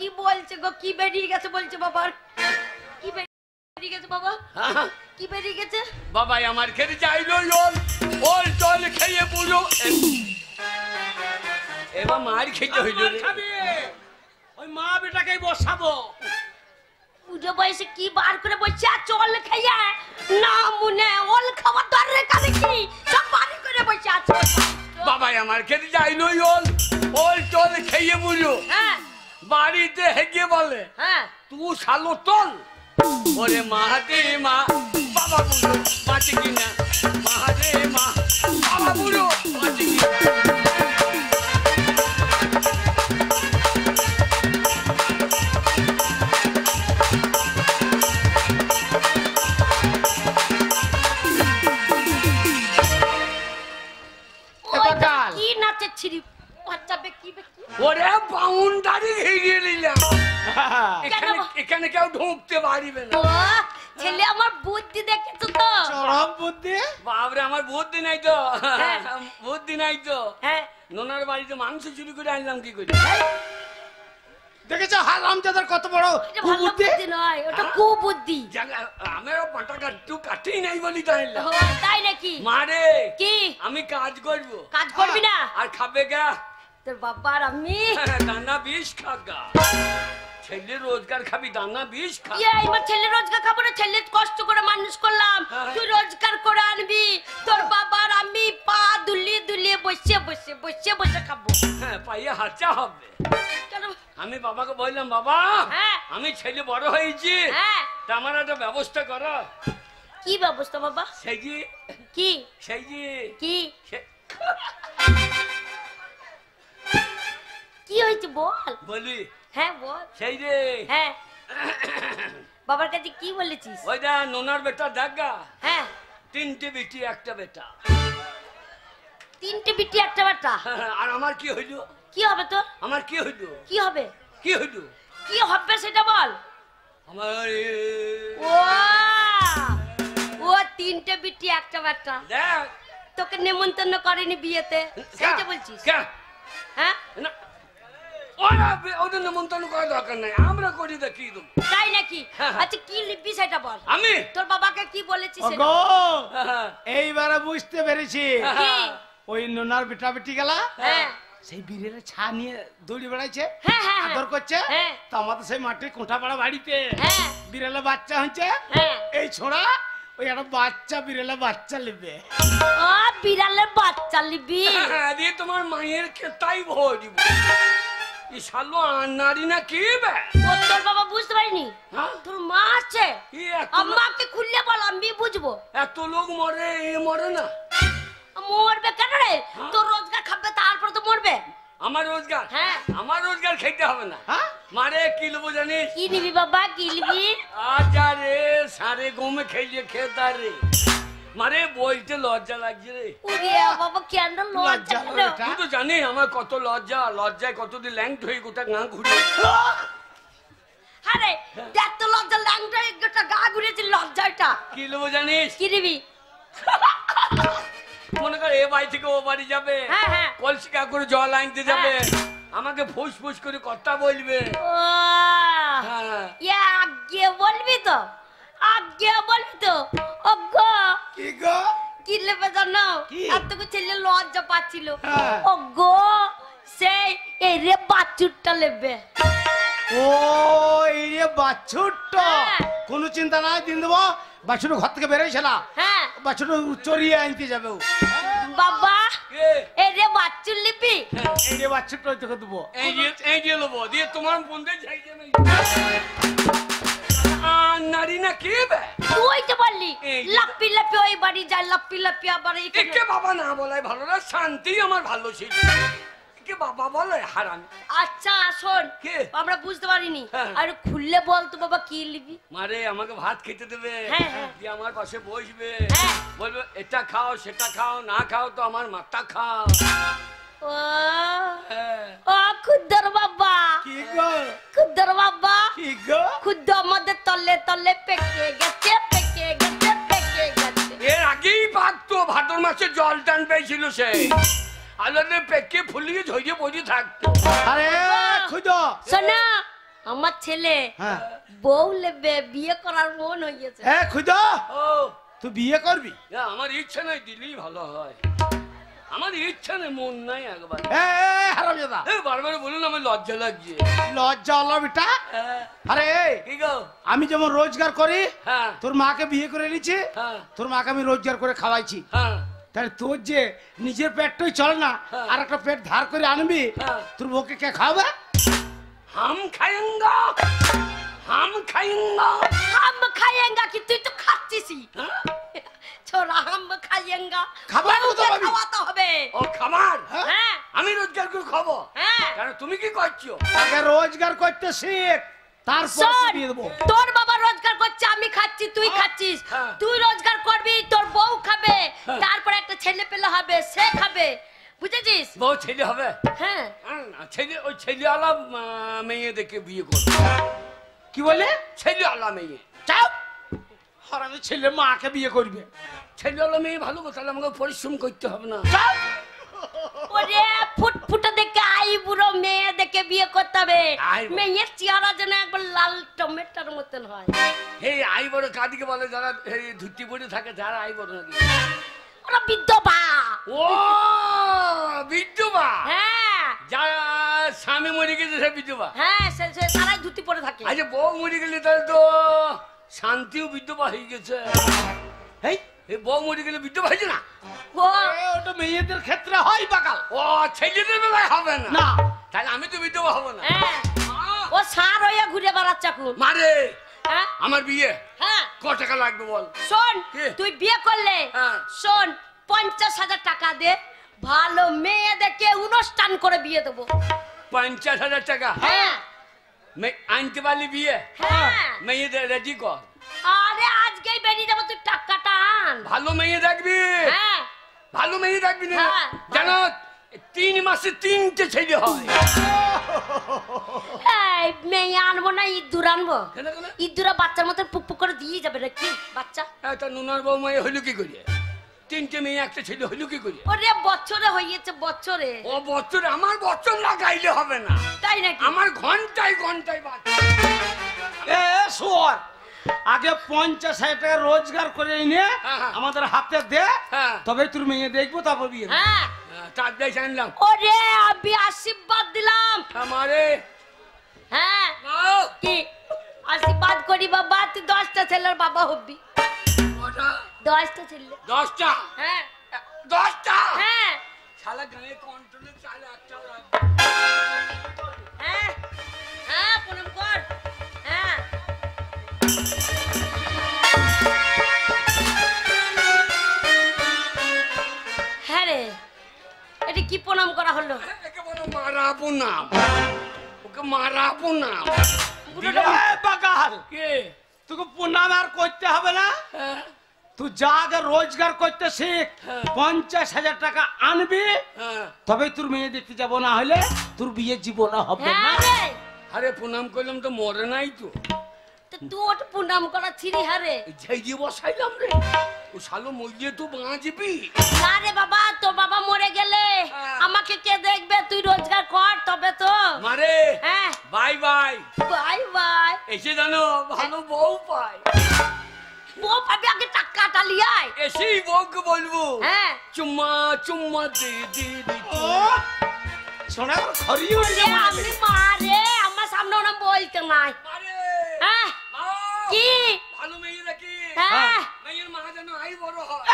কি বলছে গো? কি বেরিয়ে গেছে বলছে বাবার? কি বেরিয়ে গেছে বাবা? কি বেরিয়ে গেছে বাবা? আমার খেতে চাইলো ওল জল খেয়ে বুঝো এবার মার খেতে হইল ওই মা বেটাকেই বসাবো। পুজো বয়সে কি বার করে বলছে চল খাইয়া না মনে ওল খাবার দরকার কানে কি সব বাড়ি করে বসে আছে। বাবা আমার খেতে চাইলো ওল জল খেয়ে বুঝো হ্যাঁ বাড়িতে হেগে বলে হ্যাঁ তুই শালো তল ওরে মাহাদে মা বাবা বুঝো বাঁচে কিনা মাহাদে মা বাবা বুঝো বাঁচে কিনা। কি নাচে ছিরি বাচ্চা বেকি বেকি ওরে বাউন্ডারি ঘিরে নিলাম এখানে কেউ ঢুকতে পারিবে না। ও ছেলে আমার বুদ্ধি দেখেছো তো? চরম বুদ্ধি। বাবরে আমার বুদ্ধি নাই তো বুদ্ধি নাই তো। হ্যাঁ নোনার বাড়িতে মাংস চুরি করে আনলাম কি করে? দেখেছো হারামজাদার কত বড় বুদ্ধি নয় ওটা কুবুদ্ধি। আমিও পাটা কাটু কাটেই নাই বলি তাই তাই নাকি? মারে কি আমি কাজ করব। কাজ করবি না? আর খাবে গা তোর বাবার আমি দানা বিষ খাগা ছেলে রোজগার খাবি দানা বিষ খা। আমার ছেলে রোজগার খাবো না? ছেলে কষ্ট করে মানুষ করলাম তুই রোজগার করে আনবি তোর বাবার আমি পা দুলিয়ে দুলিয়ে বসে বসে বসে বসে খাবো। হ্যাঁ পাইয়ে হাঁচা হবে। আমি বাবাকে বললাম বাবা আমি ছেলে বড় হয়েছি তা আমার একটা ব্যবস্থা করো। কি ব্যবস্থা বাবা? সেই যে কি সেই যে কি কি হয়েছে বল? বলি হ্যাঁ বল। সেই রে হ্যাঁ বাবার কাছে কি বলেছিস? ওইটা নোনার বেটা দেখা হ্যাঁ 3টে বেটি একটা বেটা। 3টে বিটি একটা বেটা। আর আমার কি হইলো? কি হবে তোর? আমার কি হইলো? কি হবে? কি হইলো? কি হবে সেটা বল। আমার ও 3টে বিটি একটা বেটা। দেখ তোকে নেমন্তন্ন করেনি বিয়েতে সেইটা বলছিস? হ্যাঁ না ওদের নেমন্তন্ন করার দরকার নাই আমরা করি দেখি তুমি তাই নাকি? আচ্ছা কি লিখবি সেটা বল। আমি তোর বাবাকে কি বলেছিস? এইবারে বুঝতে পেরেছি ওই নোনার বেটা বেটি গেলা সেই বীরের ছা নিয়ে দৌড়ি বেড়াইছে আদর করছে তো আমাদের সেই মাটির কোঁঠাপাড়া বাড়িতে বিড়ালে বাচ্চা হয়েছে এই ছোড়া ওই একটা বাচ্চা বিড়ালে বাচ্চা লিবে। ও বিড়ালের বাচ্চা লিবি? দিয়ে তোমার মায়ের খেতাই ভরি এই শালো নারী না কি বে? তোর বাবা বুঝতে পারিনি তোর মা আছে? আমাকে খুললে বল আমি বুঝবো। এত লোক মরে এ মরে না? মরবে কেন রে? তোর রোজগার খাবে তারপর তো মরবে। আমার রোজগার? হ্যাঁ আমার রোজগার খেতে হবে না। মারে কি নেবো জানিস? কি নিবি বাবা? কি নিবি? আচ্ছা রে সারে গমে খেয়ে খেতা রে মারে বলতে লজ্জা লাগছে রে। ওরে বাবা কেন লজ্জা? তুই তো জানিস আমার কত লজ্জা লজ্জায় কতদিন ল্যাংট হয়ে গোটা গা ঘুরে। আরে দেখ তো লজ্জা ল্যাংট হয়ে গোটা গা ঘুরেছে লজ্জাটা। কি নেবো জানিস? কি নিবি? মনে কর এ বাড়ি থেকে ও বাড়ি যাবে কলসিকা করে জল আনতে যাবে আমাকে ফুস ফুস করে কথা বলবে। আগে বলবি তো আগে বলবি তো। ওগো কি গো কি লেবে জানো? এতটুকু ছেলে লজ্জা পাচ্ছিল। ওগো সেই এই রে বাছুরটা লেবে। ও এই রে বাছুরটা কোনো চিন্তা নাই দিন দেবো। বাছুর ঘর থেকে বেরোইছে না বাছুর চড়িয়ে আনতে যাবে বাবা। এই রে বাছুর লিপি এই রে বাছুরটা তোকে দেবো এই দিয়ে নেবো দিয়ে তোমার বন্ধে যাই যাবে নারী না কি বে? তুই তো বললি লাপ্পি লাপ্পি ওই বাড়ি যায় লাপ্পি লাপ্পি আবার একে বাবা না বলাই ভালো না শান্তি আমার ভালো ছিল কে বাবা বলে হারান। আচ্ছা শোন আমরা বুঝতে পারিনি আর খুললে বল তো বাবা কি লিবি? মারে আমাকে ভাত খেতে দেবে দিয়ে আমার পাশে বসবে বলবে এটা খাও সেটা খাও না খাও তো আমার মাথা খাও। ও খুদ্দর বাবা। কি গো খুদ্দর বাবা? কি গো খুদ্দ আমাদের তলে তলে পেকে গেছে পেকে গেছে পেকে গেছে। এর আগেই পাকতো ভাদ্র মাসে জল টান পেয়েছিল সে আলাদা পেকে ফুলিয়ে ঝরিয়ে পড়ে থাকতো। আরে খুদো শোনা আমার ছেলে হ্যাঁ বউ লেবে বিয়ে করার মন হয়েছে। খুদা ও তুই বিয়ে করবি? আমার ইচ্ছা নাই, দিলেই ভালো হয়। আমার ইচ্ছা নেই, মন নাই একবার। হারামজাদা বারবার বলুন, আমার লজ্জা লাগছে। লজ্জা হলো বেটা? আরে কি গো? আমি যেমন রোজগার করি, হ্যাঁ তোর মাকে বিয়ে করে নিচ্ছে, হ্যাঁ তোর মাকে আমি রোজগার করে খাওয়াইছি, হ্যাঁ তাহলে তোর যে নিজের পেটটাই চলে না, আর একটা পেট ধার করে আনবি, তোর বউকে কে খাওয়াবে? हम खाएंगा, हम खाएंगा। हम खाएंगा कि তুই তো খাচ্ছিসই। ছোরা हम खाएंगा খাবার তো পাবি। খাওয়াতে হবে। ও খাবার? হ্যাঁ আমি রোজগার করে খাবো? হ্যাঁ কেন, তুমি কি করছো? আগে রোজগার করতে শিখ, তারপর শোন, বিয়ে দেবো। তোর বাবা রোজগার করছে, আমি খাচ্ছি, তুই খাচ্ছিস। হ্যাঁ। তুই রোজগার করবি, তোর বউ খাবে, তারপর একটা ছেলে পেলে হবে, সে খাবে, বুঝেছিস? বউ ছেলে হবে? হ্যাঁ ছেলে, ওই ছেলেওয়ালা মেয়ে দেখে বিয়ে করবো। কি বলে? ছেলেওয়ালা মেয়ে। চাপ, হারামি ছেলে মাকে বিয়ে করবে। ছেলেওয়ালা মেয়ে ভালো কথা, তাহলে আমাকে পরিশ্রম করতে হবে না। ওরে ফুটফুটে দেখে আই বুড়ো মেয়ে দেখে বিয়ে করতে হবে। মেয়ের চেহারা যেন একবার লাল টমেটোর মতন হয়। এই আই বড় কাদিকে বলে, যারা এই ধুতি পরে থাকে, যারা আই বড় নাকি? ওরা বিধবা। ও বিধবা? হ্যাঁ যারা স্বামী মরে গেছে সে বিধবা? হ্যাঁ, তারাই ধুতি পরে থাকে। আচ্ছা, বউ মরে গেলে তাহলে তো শান্তিও বিধবা হয়ে গেছে। এই বউ মরে গেলে বিধবা হয়েছে না? ওটা মেয়েদের ক্ষেত্রে হয় বাকাল। ও ছেলেদের বেলায় হবে না? না, তাহলে আমি তো বিধবা হবো না। হ্যাঁ, ও সার হয়ে ঘুরে বেড়াচ্ছে এখন। মারে হ্যাঁ আমার বিয়ে হ্যাঁ, ক টাকা লাগবে বল? শোন, কি? তুই বিয়ে করলে হ্যাঁ। শোন, 50,000 টাকা দে, ভালো মেয়ে দেখে অনুষ্ঠান করে বিয়ে দেবো। 50,000 টাকা? হ্যাঁ আনতে পারলি বিয়ে? হ্যাঁ, মেয়েদের রেডি কর। আরে আজকেই বেরিয়ে যাবো, তুই টাকাটা আন। ভালো মেয়ে দেখবি, হ্যাঁ ভালো মেয়ে দেখবি না? হ্যাঁ। জানো 3 মাসে 3টে ছেলে হয়। এই মেয়ে আনবো না, ইঁদুর আনবো। কেন কেন? ইঁদুরা বাচ্চার মতো পুক পুক করে দিয়ে যাবে নাকি বাচ্চা? তা নুনার বউ মেয়ে হইলো কি করে? 3টে মেয়ে একটা ছেলে হইলো কি করে? ওরে বছরে হয়েছে, বছরে। ও বছরে? আমার বছর লাগাইলে হবে না, তাই নাকি? আমার ঘন্টায় ঘন্টায় বাচ্চা। শোন, আগে 50,000 টাকা রোজগার করে এনে হ্যাঁ। আমাদের হাতে দে, হ্যাঁ। তবে তোর মেয়ে দেখবো, তারপর বিয়ে দেবো। হ্যাঁ, তার দেশ আনলাম। ওরে আমি আশীর্বাদ দিলাম। আমারে হ্যাঁ, নাও। কি আশীর্বাদ করি বাবা, তুই 10টা ছেলের বাবা হবি। কটা? 10টা ছেলে। 10টা? হ্যাঁ 10টা? হ্যাঁ শালা গায়ে কন্ট্রোলে চালে একটাও রাখবে। হ্যাঁ হ্যাঁ, প্রণাম কর। হ্যাঁ হ্যাঁ রে, এটা কি প্রণাম করা হলো? একে বলো মারা প্রণাম, ওকে মারা প্রণাম। বাকাল, কে? তোকে প্রণাম আর করতে হবে না, হ্যাঁ, তুই যা আগে রোজগার করতে শিখ। 50,000 টাকা আনবি, হ্যাঁ। তবে তোর মেয়ে দেখতে যাবো, না হলে তোর বিয়ে জীবন হবে না। হ্যাঁ রে, আরে প্রণাম করলাম তো মরে নাই তো, তো তুই ওটা প্রণাম করা ছিলি। হ্যাঁ রে, ঝাই দিয়ে বসাইলাম রে। ও শালো মরিয়ে তো বাঁচবি। না রে বাবা, তোর বাবা মরে গেলে আমাকে কে দেখবে? তুই রোজগার কর তবে তো। মারে হ্যাঁ, বাই বাই। Bye bye. এসে জানো ভালো বউ পাই। বউ পাবি, আগে টাকাটা লিয়াই। এসেই বউকে বলবো হ্যাঁ, চুম্মা চুম্মা দে দে দে। শোনা খড়ি উঠে এ আমি মারে, আমার সামনে ওরা বলতে নাই। মারে হ্যাঁ, নাও। কি? ভালো মেয়ে নাকি? হ্যাঁ, মেয়ের মা যেন আই বড় হয়।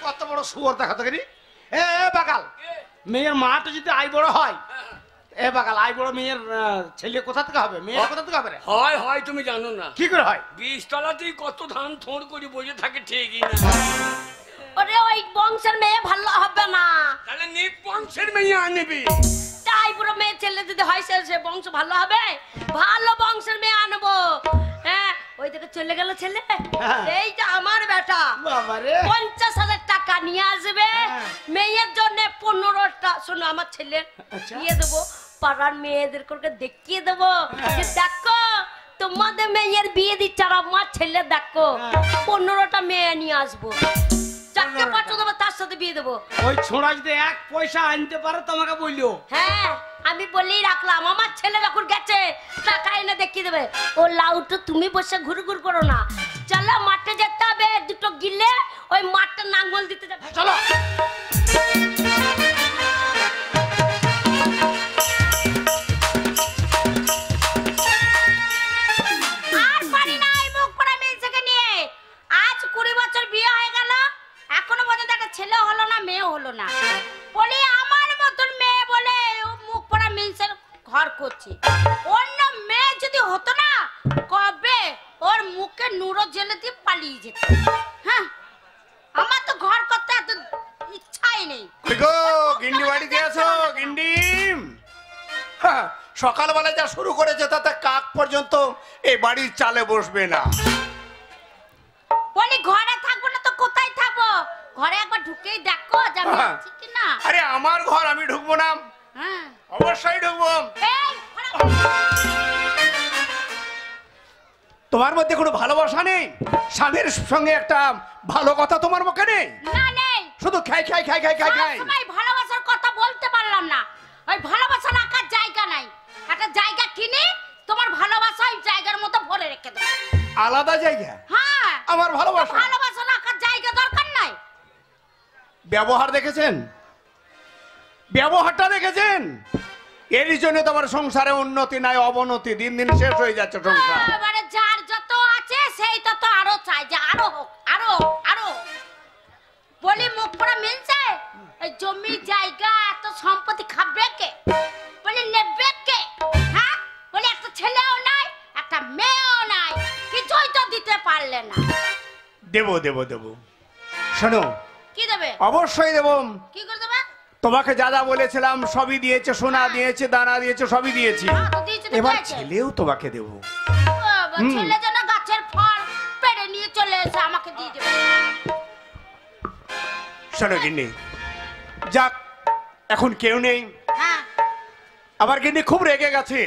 কত বড় সুয়ার দেখাতে গেলি। এ বাকাল, কে? মেয়ের মাটা যদি আই বড় হয়, হ্যাঁ। এ বাকাল, আই বড় মেয়ের ছেলে কোথা থেকে হবে? মেয়ের কোথা থেকে হবে রে? হয় হয়, তুমি জানো না? কি করে হয়? 20 তলাতেই কত ধান থোড় করে বসে থাকে, ঠিকই না? ওরে ওই বংশের মেয়ে ভালো হবে না। তাহলে নিপ বংশের মেয়ে আনবি। তাই পুরো মেয়ে ছেলে যদি হয়, সে বংশ ভালো হবে। ভালো বংশের মেয়ে আনবো। হ্যাঁ, ওই থেকে চলে গেল ছেলে, এইটা আমার বেটা। বাবারে, 50,000 টাকা নিয়ে আসবে, মেয়ের জন্য 15টা। শোনো, আমার ছেলে দিয়ে দেবো, পাড়ার মেয়েদের করে দেখিয়ে দেবো যে দেখো তোমাদের মেয়ের বিয়ে দিচ্ছে, আর আমার ছেলে দেখো 15টা মেয়ে নিয়ে আসবো, 4টে 5টে দেবো, তার সাথে বিয়ে দেবো। ওই ছোড়া যদি 1 পয়সা আনতে পারে তোমাকে বললো। হ্যাঁ, আমি বলেই রাখলাম আমার ছেলে যখন গেছে টাকা এনে দেখিয়ে দেবে। ও লাউটো তুমি বসে ঘুরঘুর করো না, চলো মাঠে যেতে হবে, দুটো গিলে ওই মাঠটা নাঙ্গল দিতে যাবে। চলো। আর পারি না এই মুখ পড়া মেয়েকে নিয়ে। আজ 20 বছর বিয়ে হয়ে গেল, এখনো পর্যন্ত একটা ছেলে হলো না, মেয়ে হলো না। বলি আমার মতন মেয়ে বলে ও মুখ পড়া মেয়ের ঘর করছে। অন্য মেয়ে যদি হতো না কবে ওর মুখে নুরো জেলে দিয়ে পালিয়ে যেত। হ্যাঁ, আমার তো ঘর করতে এত ইচ্ছাই নেই। গো গিন্ডি বাড়িতে আছো? গিন্ডি সকালবেলা যা শুরু করেছে তাতে কাক পর্যন্ত এই বাড়ির চালে বসবে না। বলি ঘরে থাকবো না তো কোথায় থাকবো? ঘরে একবার ঢুকেই দেখো যে আমি আছি কিনা। আরে আমার ঘর আমি ঢুকবো না? হ্যাঁ অবশ্যই ঢুকবো। এই তোমার মধ্যে কোনো ভালোবাসা নেই? স্বামীর সঙ্গে একটা ভালো কথা তোমার মুখে নেই? না নেই, শুধু খাই খাই খাই খাই খাই খাই। সবাই ভালোবাসার কথা বলতে পারলাম না। ওই ভালোবাসা রাখার জায়গা নাই, একটা জায়গা কিনে তোমার ভালোবাসা ওই জায়গার মতো ভরে রেখে দেবো। আলাদা জায়গা? হ্যাঁ, আমার ভালোবাসা ভালোবাসা রাখার জায়গা দরকার নাই। ব্যবহার দেখেছেন? ব্যবহারটা দেখেছেন? এরই জন্য তোমার সংসারে উন্নতি নাই, অবনতি, দিন দিন শেষ হয়ে যাচ্ছে সংসার। এবারে যার যত আছে সেই তত আরো চাই যে আরো হোক, আরো আরো। বলি মুখ পড়া মিলছে এই জমি জায়গা এত সম্পত্তি খাবে কে? বলি নেবে কে? হ্যাঁ, বলি একটা ছেলেও নাই, একটা মেয়েও নাই, কিছুই তো দিতে পারলে না। দেবো দেবো দেবো। শোনো, কি দেবে? অবশ্যই দেবো। কি করে দেবে? তোমাকে যা যা বলেছিলাম সবই দিয়েছে, সোনা দিয়েছে, দানা দিয়েছে, সবই দিয়েছি। হ্যাঁ, তো দিয়েছে তো এবার দিয়েছে। ছেলেও তোমাকে দেবো। বাবা, ছেলে যেন গাছের ফল পেড়ে নিয়ে চলে এসে আমাকে দিয়ে দেবে। শোনো গিন্নি, যাক এখন কেউ নেই, হ্যাঁ, আমার গিন্নি খুব রেগে গেছে,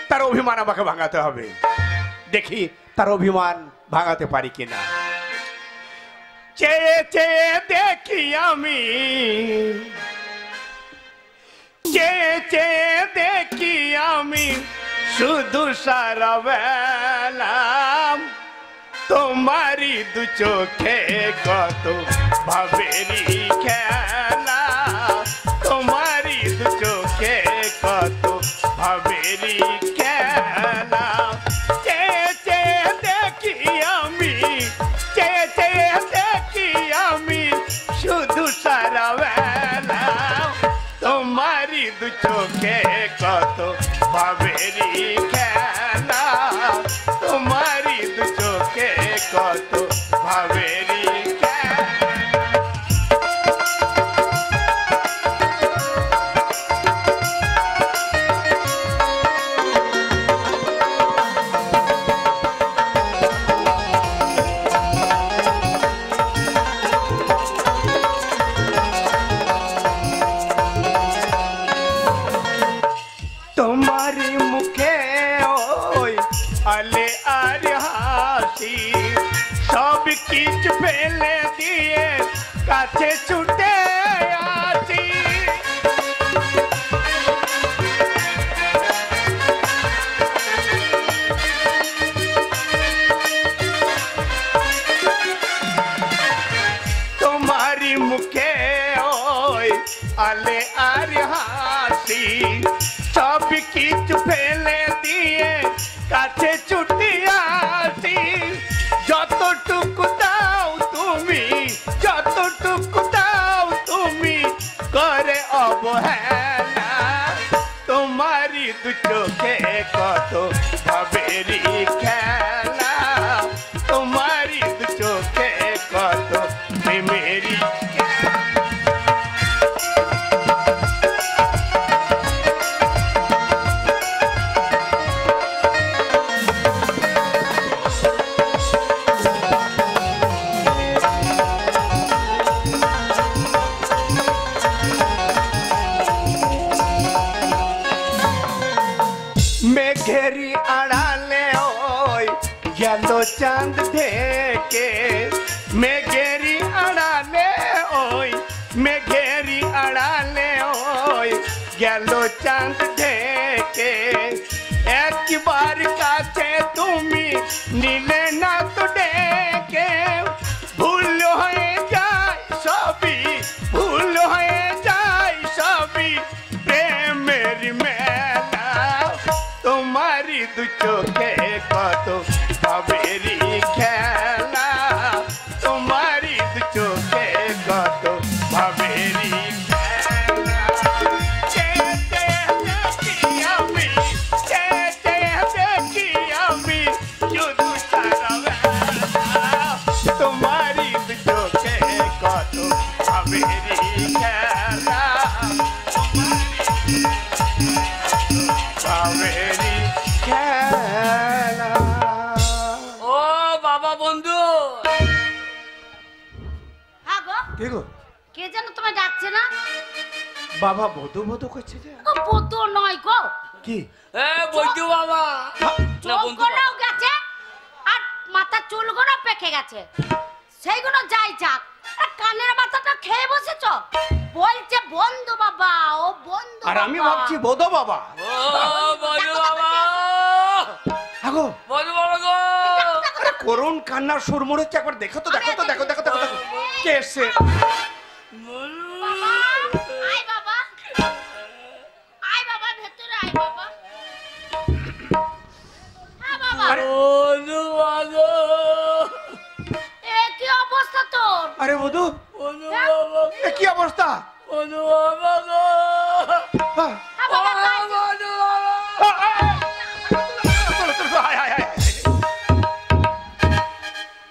তার অভিমান আমাকে ভাঙাতে হবে। দেখি তার অভিমান ভাঙাতে পারি কিনা। চেয়ে চেয়ে দেখি আমি, চেয়ে চেয়ে দেখি আমি শুধু সারা বেলা তোমারি দু চোখে কত ভাবেরি খেলা, তোমারি দু চোখে কত ভাবেরি খেলা। চেয়ে চেয়ে দেখি আমি, চেয়ে চেয়ে দেখি আমি শুধু সারা বেলা তোমারি দু চোখে কত ভাবেরি খেলা, তোমারি দু চোখে কত ভাবেরি খেলা। তোমারি মুখে ওই আলে আর হাসি সব কিছু ফেলে দিয়ে কাছে ছুটে আসি। তোমারি মুখে ওই আলে আর হাসি সব কিছু ফেলে দিয়ে কাছে ছুটি আসি। যতটুকু দাও তুমি, যতটুকু দাও তুমি করে অবহেলা, তোমারি দু চোখে কত ভাবেরি খেলা, তোমারি দু চোখে কত প্রেমেরি খেলা। মেঘেরি আড়ালে ওই গেল চাঁদ থেকে, মেঘেরি আড়ালে ওই, মেঘেরি আড়ালে ওই গেল চাঁদ ঢেকে একবার কাছে তুমি নিলে না তো ডেকে ভুল হয়ে যায় সবই ভুল হয়ে যায় সবই প্রেমের মেলা তোমারই দু চোখে কত ভাবেরই খেলা তোমারই দু চোখে কত ভাবেরই খেলা চেতে দেখি আমি চেতে দেখি আমি শুধু সারা বেলা তোমারই দু চোখে কত ভাবেরই খেলা ভাবেরই খেলা। ও বাবা বন্ধু, হ্যাঁ গো, কে গো? কে যেন তোমায় ডাকছে না? বাবা বধু বধু করছে যে ও বধূ নয় গো, কি এ বৈদ্য বাবা না বন্ধু চোখগুলোও গেছে আর মাথার চুলগুলো পেকে গেছে, সেইগুলো যাই যাক, আর কানের মাথাটা খেয়ে বসেছো। বলছে বন্ধু বাবা, ও বন্ধু আর আমি বাবা। ভাবছি বধু বাবা। ও বৈদ্য বাবা, আগো বৈদ্য বাবা গো, আরে করুণ কান্নার সুর মরেছে একবার দেখো তো দেখো তো দেখো দেখো দেখো দেখো কে এসছে বাবা, আয় বাবা, আয় বাবা, ভেতরে আয় বাবা। হ্যাঁ বাবা, আরে বন্ধু বাবা, এ কি অবস্থা তোর? আরে বধু বন্ধু বাবা, এ কি অবস্থা? বন্ধু বাবা গো, হ্যাঁ, হ্যাঁ বাবা, কাঁদছে। বন্ধু বাবা, চলো, চলো, চলো, আয়, আয়, আয়, আয়।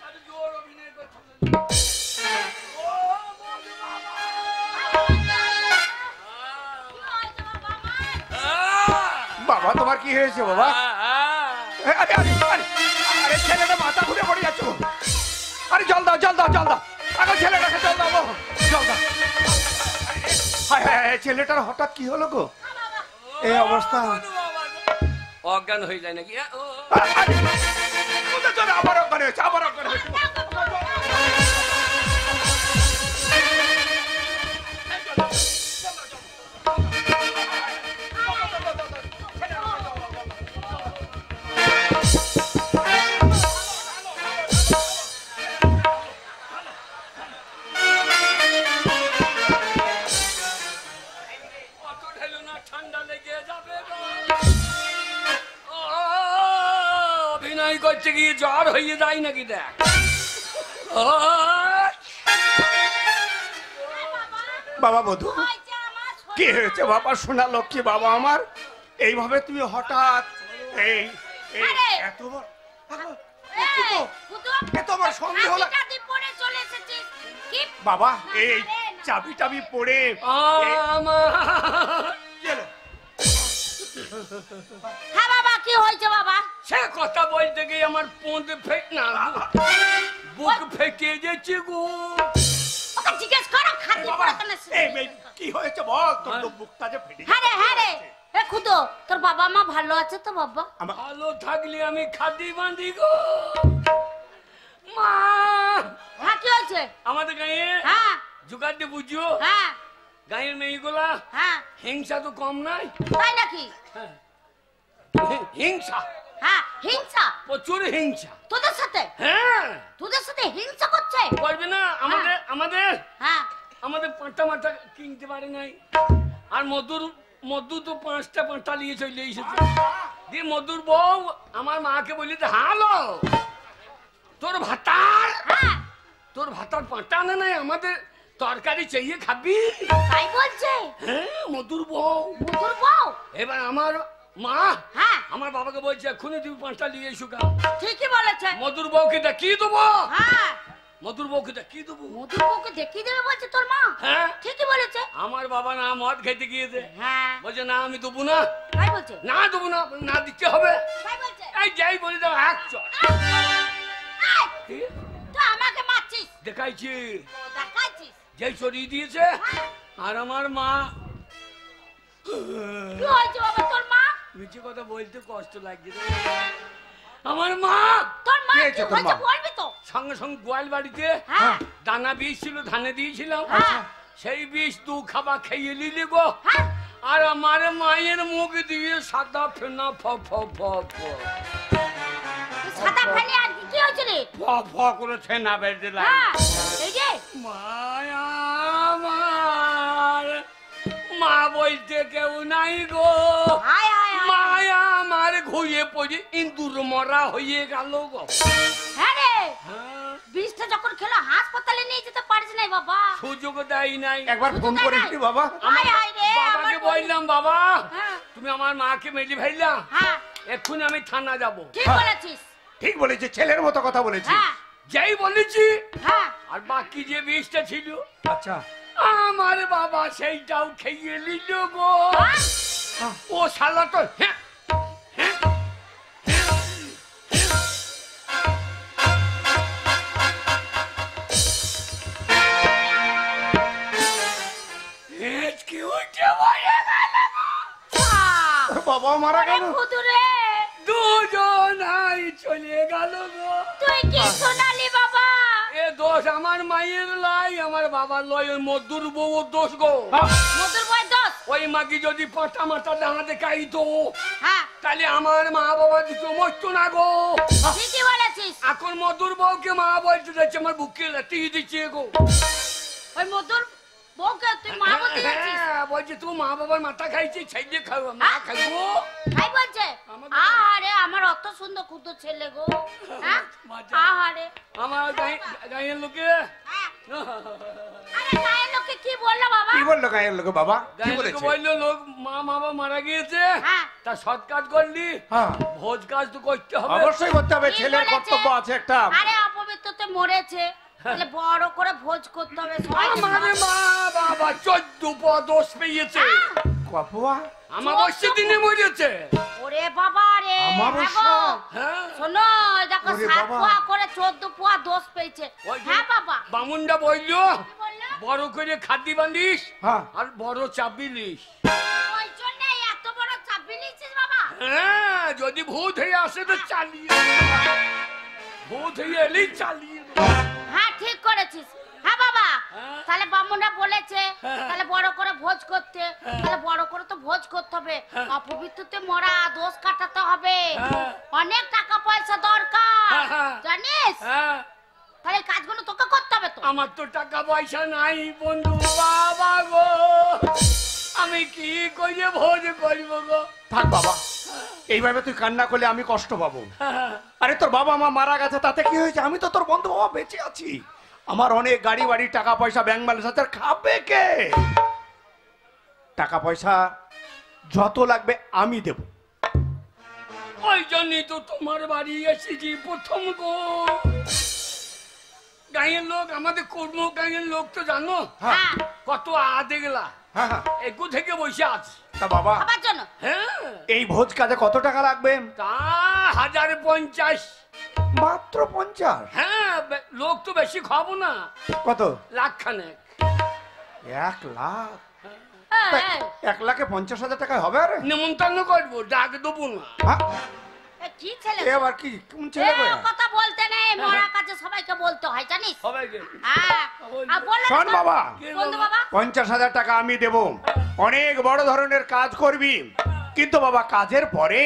আরে জোর অভিনয় করছো না। ও বন্ধু বাবা, কি হয়েছে বাবা আমার? বাবা তোমার কি হয়েছে বাবা? এ, আরে আরে আরে আরে ছেলেটা মাথা ঘুরে পড়ে যাচ্ছে গো। আরে জল দাও জল দাও জল দাও আগে ছেলেটাকে জল দাও গো, জল দাও। হায় হায় হায়, ছেলেটার হঠাৎ কি হলো গো এই অবস্থা? অজ্ঞান হয়ে যায় নাকি? আরে, কোথায় চলে? আবার অজ্ঞান হয়েছে আবার অজ্ঞান হয়েছে। অত ঢেলো না, ঠান্ডা লেগে যাবে গো। ও, অভিনয় করতে গিয়ে জ্বর হয়ে যায় নাকি দেখ। ও, বাবা বধু হয়েছে আমার শরীর। কি হয়েছে বাবা? সোনা লক্ষ্মী বাবা আমার, এইভাবে তুমি হঠাৎ এই এই আরে! এত বড় এই, কুতু, এত আমার সন্দেহ হলো। হাতিটাতি পরে চলে এসেছিস। কি? বাবা না, এই না রে, না। চাবি টাবি পড়ে আমার কি হলো? হ্যাঁ বাবা, কি হয়েছে বাবা? সে কথা বলতে গিয়ে আমার পোঁদ ফেট না বুক ফেটে যাচ্ছে গো। ওকে জিজ্ঞেস করো, খাতি বাবা পরে চলে এসেছিস। এই কি হয়েছে বল? তোর তো বুকটা যে ফেটে হ্যাঁ রে, হ্যাঁ রে। এ খুদো, তোর বাবা মা ভালো আছে তো বাবা? আমার ভালো থাকলে আমি খাদি বাঁধি গো। মা, হ্যাঁ, কি হয়েছে? আমাদের গাঁয়ে হ্যাঁ, জোগাড়তে বুঝিও, হ্যাঁ, গাঁয়ের মেয়েগুলা হ্যাঁ, হিংসা তো কম নাই। তাই নাকি? হিংসা, হ্যাঁ, হিংসা প্রচুর হিংসা। তোদের সাথে? হ্যাঁ, তোদের সাথে হিংসা করছে? করবে না? আমাদের আমাদের হ্যাঁ, আমাদের পাঁটা মাটা কিনতে পারে নাই। আর মধু তো 5টা পাঁটা নিয়ে চলে এসেছে। দিয়ে মধুর বউ আমার মাকে বলি, হালো তোর ভাতার হ্যাঁ, তোর ভাতার পাঁটা আনে নাই, আমাদের তরকারি চাইয়ে খাবি। তাই বলছে হ্যাঁ, মধুর বউ। মধুর বউ? এবার আমার মা হ্যাঁ, আমার বাবাকে বলছে, এক্ষুনি তুমি 5টা নিয়ে এসো গা। ঠিকই বলেছে। মধুর বউকে দেখিয়ে দেবো, হ্যাঁ, মধুর বউকে দেখিয়ে দেবো। মধুর বউকে দেখিয়ে দেবে বলছে তোর মা? হ্যাঁ, ঠিকই বলেছে। আমার বাবা না মদ খেতে গিয়েছে, হ্যাঁ, বলছে না আমি দেবো না, তাই বলছে। না দেবো না, না দিতে হবে। তাই বলছে। এই যাই বলে দাও এক চট এই, তুই আমাকে মারছিস? দেখাইছি, ও, দেখাচ্ছিস? যেই চড়িয়ে দিয়েছে। আর আমার মা, কি হয়েছে বাবা তোর মা? মিছে কথা বলতে কষ্ট লাগছে রে। আমার মা তোর মা কি কি হয়েছে তোর হয়েছে মা? বলবি তো? সঙ্গে সঙ্গে গোয়াল বাড়িতে হ্যাঁ, দানা বীজ ছিল, ধানে দিয়েছিলাম, হ্যাঁ। সেই বীজ 2 খাবা খেয়ে নিলি গো। হ্যাঁ, আর আমার মায়ের মুখ দিয়ে সাদা ফেনা ফ ফ ফ ফ সাদা ফেনে আর কি হয়েছে রে? ফ ফ করে ফেনা বের দিলাম। হ্যাঁ এই যে মায়া আমার মা বলতে কেউ নাই গো, হায় হায় হায়। মায়া আমার ঘুরে পড়ে ইন্দুর মরা হয়ে গেল গো। হ্যাঁ রে, হ্যাঁ, বিষটা যখন খেলো হাসপাতালে নিয়ে যেতে পারিস নাই বাবা। সুযোগ দেয় নাই। একবার ফোন করেছি বাবা। হায় হায় রে বাবাকে বললাম, বাবা হ্যাঁ তুমি আমার মাকে মেরে ফেললাম, হ্যাঁ এক্ষুনি আমি থানা যাব। ঠিক বলেছিস। ঠিক বলেছি, ছেলের মতো কথা বলেছি। হ্যাঁ যেই বলেছি হ্যাঁ আর বাকি যে বিষটা ছিল আচ্ছা আমার বাবা সেইটাও খেয়ে নিল গো। ও শালা তো হ্যাঁ বাবা মারা গেল। ভুতুরে দুজনাই চলে গেল গো। তুই কি শোনালি বাবা? এ দোষ আমার মায়ের লাই, আমার বাবার লয়, ওই মধুর বউ দোষ গো। মধুর বয় দোষ। ওই মাকে যদি পাটা মাথা ডাঙাতে খাইতো হ্যাঁ তাহলে আমার মা বাবা দুটো মরতো না গো। ঠিকই বলেছিস। এখন মধুর বউকে মা বলতে যাচ্ছে, আমার বুকে লাতিয়ে দিচ্ছে গো। ওই মধুর বউকে তুই মা বলতে যাচ্ছিস? হ্যাঁ, বলছে তুই মা বাবার মাথা খাইছি, ছেলে খাবো, মা খাইবো। ভাই বলছে আহারে আমার অত সুন্দর ক্ষুদ্র ছেলে গো। হ্যাঁ আহারে আমার গাঁয়ের লোকে হ্যাঁ। আরে গায়ের লোকে কি বললো বাবা? কি বললো গায়ের লোকে বাবা? কি গাঁয়ের লোকে বলেছে? বললো লোক মা বাবা মারা গিয়েছে, হ্যাঁ তা সৎ কাজ করলি, হ্যাঁ ভোজ কাজ তো করতে হবে। অবশ্যই করতে হবে, কি ছেলের বলেছে? কর্তব্য আছে একটা। আরে অপবিত্রতে মরেছে, তাহলে বড় করে ভোজ করতে হবে সবাই। আমার মা বাবা 14 দোষ পেয়েছে। বাবা আমার বসে দিনে মরেছে। ওরে বাবা রে অমাবস্যা। হ্যাঁ গো। হ্যাঁ, শোনো দেখো ওরে 7 বাবা। পোয়া করে 14 পোয়া দোষ পেয়েছে। ওই যে হ্যাঁ বাবা বামুনটা বললো কি বললো? বড় করে খাদ্য বান্ধিস হ্যাঁ আর বড় চাবি লিস। ওই জন্য এত বড় চাবি নিয়েছিস বাবা? হ্যাঁ, যদি ভূত হয়ে আসে তো চালিয়ে দে। ভূত হয়ে এলেই চালিয়ে দে। হ্যাঁ ঠিক করেছিস। হ্যাঁ বাবা হ্যাঁ। তাহলে বামুনরা বলেছে হ্যাঁ। তাহলে বড় করে ভোজ করতে, তাহলে বড় করে তো ভোজ করতে হবে। অপবিত্রতে মরা দোষ কাটাতে হবে, হ্যাঁ। অনেক টাকা পয়সা দরকার হ্যাঁ। জানিস। হ্যাঁ, তাহলে এই কাজগুলো তোকে করতে হবে তো। আমার তো টাকা পয়সা নাই বন্ধু, বাবা গো আমি কি করে ভোজ করব গো। থাক বাবা, এইভাবে তুই কান্না করলে আমি কষ্ট পাবো। হ্যাঁ, আরে তোর বাবা মা মারা গেছে, তাতে কি হয়েছে? আমি তো তোর বন্ধু বাবা বেঁচে আছি, আমার অনেক গাড়ি বাড়ি টাকা পয়সা ব্যাংক ব্যালেন্স আছে। আর খাবে কে? টাকা পয়সা যত লাগবে আমি দেব। ওই জন্যই তো তোমার বাড়ি এসেছি প্রথম গো। গাঁয়ের লোক, আমাদের কর্ম গাঁয়ের লোক তো জানো হ্যাঁ কত আদে গেলা হ্যাঁ হ্যাঁ। একু থেকে বসে আছে। তা বাবা খাবার জন্য হ্যাঁ, এই ভোজ কাজে কত টাকা লাগবে? তা 1050। মাত্র 50? হ্যাঁ, লোক তো বেশি খাবো না, কত? লাখ খানেক। 1 লাখ? হ্যাঁ, তা হ্যাঁ। 1 লাখে 50,000 টাকায় হবে? আরে নিমন্ত্রণ করবো, ডাক দেবো না। হ্যাঁ, এ কি ছেলে এ আবার কি কোন এ ছেলে গো? কথা বলতে নেই, মরা কাজে সবাইকে বলতে হয় জানিস। সবাইকে হ্যাঁ আর বললে শোন তো- বাবা, বন্ধু বাবা 50,000 টাকা আমি দেব, অনেক বড় ধরনের কাজ করবি, কিন্তু বাবা কাজের পরে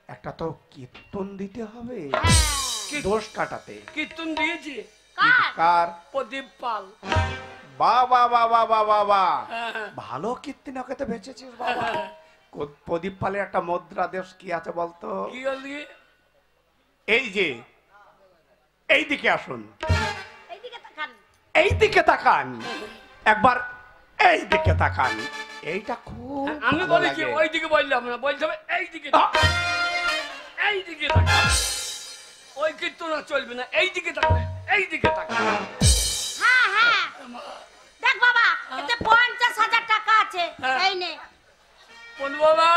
একটা তো কীর্তন দিতে হবে হ্যাঁ। দোষ কাটাতে। কীর্তন দিয়েছি কার? কার? প্রদীপ পাল। বাবা বাবা বাবা বাবা, হ্যাঁ, ভালো কীর্তনকে তো বেঁচেছিস বাবা। প্রদীপ পালের একটা মুদ্রা দেশ কি আছে বলতো? কি বললি? এই যে এইদিকে আসুন, এইদিকে তাকান। এইদিকে তাকান, একবার এইদিকে তাকান। এইটা খুব আমি ভালো বলেছি লাগে। ওই দিকে বললাম না, বলতে হবে এইদিকে। আহ! এইদিকে তাকা, ওই কীর্তন আর চলবে না, এইদিকে তাকা, এইদিকে তাকা। হ্যাঁ হ্যাঁ দেখ বাবা এতে 50,000 টাকা আছে। হ্যাঁ। এই নে। বন্ধু বাবা,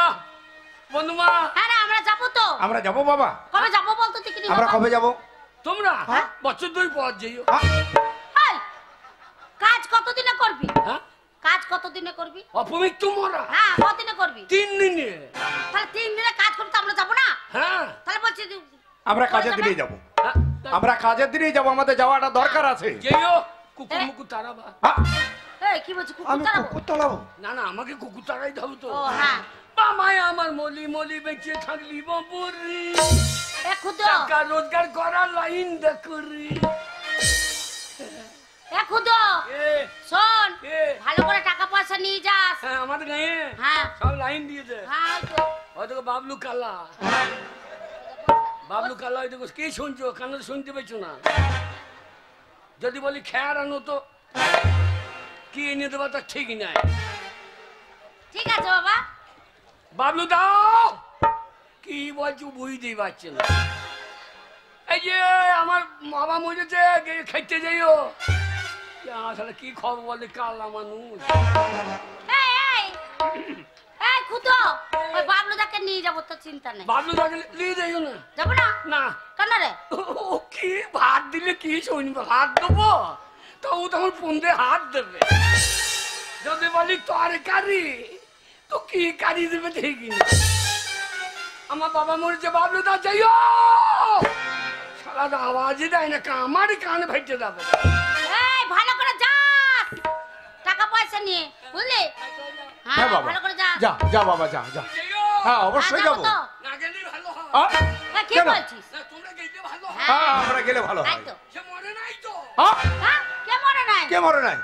বন্ধু মা, হ্যাঁ রে, আমরা যাবো তো। আমরা যাবো বাবা। কবে যাবো বলতো তুই? আমরা কবে যাবো? তোমরা হ্যাঁ? বছর 2 পর যাইও। এই, কাজ কতদিনে করবি? হ্যাঁ, কাজ কতদিনে করবি? অপমৃত্যু মরা হ্যাঁ কতদিনে করবি? 3 দিনে। তাহলে 3 দিনে কাজ করতে আমরা যাবো না? হ্যাঁ, তাহলে বলছি আমরা কবে কাজের যাবে? দিনেই যাবো, হ্যাঁ, আমরা কাজের দিনেই যাবো, আমাদের যাওয়াটা দরকার আছে। যাইও কুকুর মুকুর তারাবা। হ্যাঁ, এই কি বলছিস কুকুর আমি তাড়াবো? কুকুর তাড়াবো? না না আমাকে কুকুর তাড়াইতে হবে তো ও হ্যাঁ বামায় আমার মলি মলি বেঁচে থাকলি বাবুরি এ খুদ টাকা রোজগার করার লাইন দেখুরি এ খুদ এ শোন এ ভালো করে টাকা পয়সা নিয়ে যাস হ্যাঁ আমাদের গায়ে হ্যাঁ সব লাইন দিয়েছে হ্যাঁ ওই তো। হয়তো বাবলু কালা বাবলু কালা ওই দেখো কে শুনছো কানে শুনতে পেয়েছো না যদি বলি খেয়ার আনো তো কি এনে দেবো তা ঠিক নাই ঠিক আছে বাবা বাবলু দাও কি বলছো বুঝতেই পারছে না এই যে আমার বাবা মরেছে খাইতে যাইও আসলে কি খবর বলে কালা মানুষ এই এই এই খুদ ওই বাবলুদাকে নিয়ে যাবো তো চিন্তা নেই বাবলু দাকে নিয়ে যাইও না যাবো না না কেন রে ও কি ভাত দিলে কি শুনবে হাত দেবো তো ও তখন পুন্দে হাত দেবে যদি বলি তরকারি তো কি কারি দেবে ঠিকই না আমার বাবা মরেছে বাবলু দা যাইও সারা আওয়াজই দেয় না আমারই কান ভেটে যাবে এই ভালো করে যাস টাকা পয়সা নিয়ে বুঝলি হ্যাঁ হ্যাঁ বাবা ভালো করে যাস যা যা বাবা যা যা হ্যাঁ অবশ্যই যাবো তো না গেলে ভালো হয় আ? হ্যাঁ, কি কেন? বলছিস না তোমরা গেলে ভালো হয় হ্যাঁ হ্যাঁ আমরা গেলে ভালো তাই হয় তো সে মরে নাই তো আ? হ্যাঁ কে মরে নাই কে মরে নাই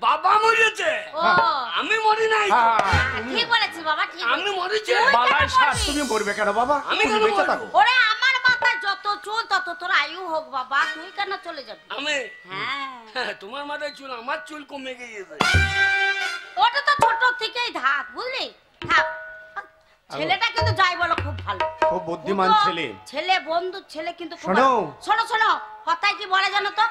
বাবা মরেছে ও আমি মরি নাই তো। হ্যাঁ ঠিক বলেছিস বাবা ঠিক আমি মরেছি বালাই শ্বাস তুমি মরবে কেন বাবা আমি তুমি কেন বেঁচে মরবো? থাকো ওরে আমার মাথায় যত চুল তত তোর আয়ু হোক বাবা তুই কেন চলে যাবি আমি হ্যাঁ হ্যাঁ, তোমার মাথায় চুল আমার চুল কমে গিয়েছে ওটা তো ছোট থেকেই থাক বুঝলি থাক ছেলেটা কিন্তু যাই বলো খুব ভালো খুব বুদ্ধিমান খুব ছেলে ছেলে বন্ধু ছেলে কিন্তু খুব শোনো। ভালো। শোনো শোনো কথায় কি বলে জানো তো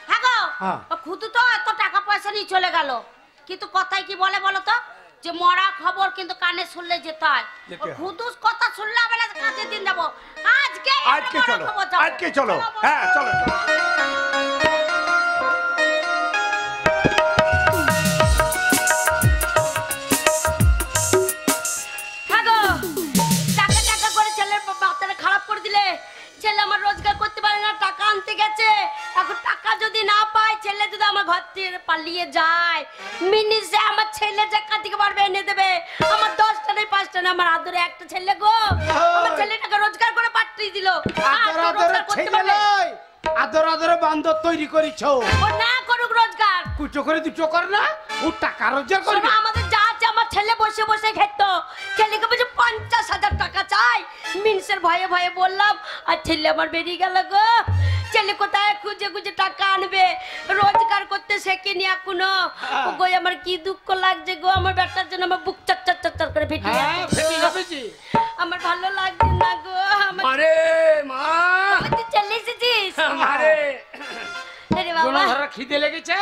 হ্যাঁ গো হ্যাঁ। ও খুদু তো এত টাকা পয়সা নিয়ে চলে গেল কিন্তু কথায় কি বলে বলো তো যে মরা খবর কিন্তু কানে শুনলে যেতে হয় যেতে ও হয়। খুদু কথা শুনলে আমি না কাজের দিন যাবো আজকে আজকে চলো আজকে চলো হ্যাঁ চলো চলো হ্যাঁ গো টাকা টাকা করে ছেলের বাচ্চাটা খারাপ করে দিলে ছেলে আমার রোজগার করতে পারে না টাকা আনতে গেছে এখন টাকা যদি না পায় ছেলে যদি আমার ঘর থেকে পালিয়ে যায় মিনিটে আমার ছেলে টাকা থেকে পারবে এনে দেবে আমার 10টা নেই 5টা নেই আমার আদরে একটা ছেলে গো আমার ছেলেটাকে রোজগার করে পাঠিয়ে দিল আদর আদরে ছেলে লই আদর আদরে বান্ধব তৈরি করিছো ও না করুক রোজগার কুচো করে দুটো কর না ও টাকা রোজগার করবে শোনো, আমাদের যা আছে আমার ছেলে বসে বসে খেত ছেলেকে বলছে 50,000 টাকা চাই মিনসের ভয়ে ভয়ে বললাম আর ছেলে আমার বেরিয়ে গেল গো ছেলে কোথায় খুঁজে খুঁজে টাকা আনবে রোজগার করতে শেখেনি এখনো ও গো আমার কি দুঃখ লাগছে গো আমার বেটার জন্য আমার বুক চার চার চার চার করে ফেটে হ্যাঁ যাচ্ছে ফেটে গো। যাবে জি আমার ভালো লাগছে না গো আমার মারে মা তুই চলে এসেছিস মারে আরে বাবা গুণধর খিদে লেগেছে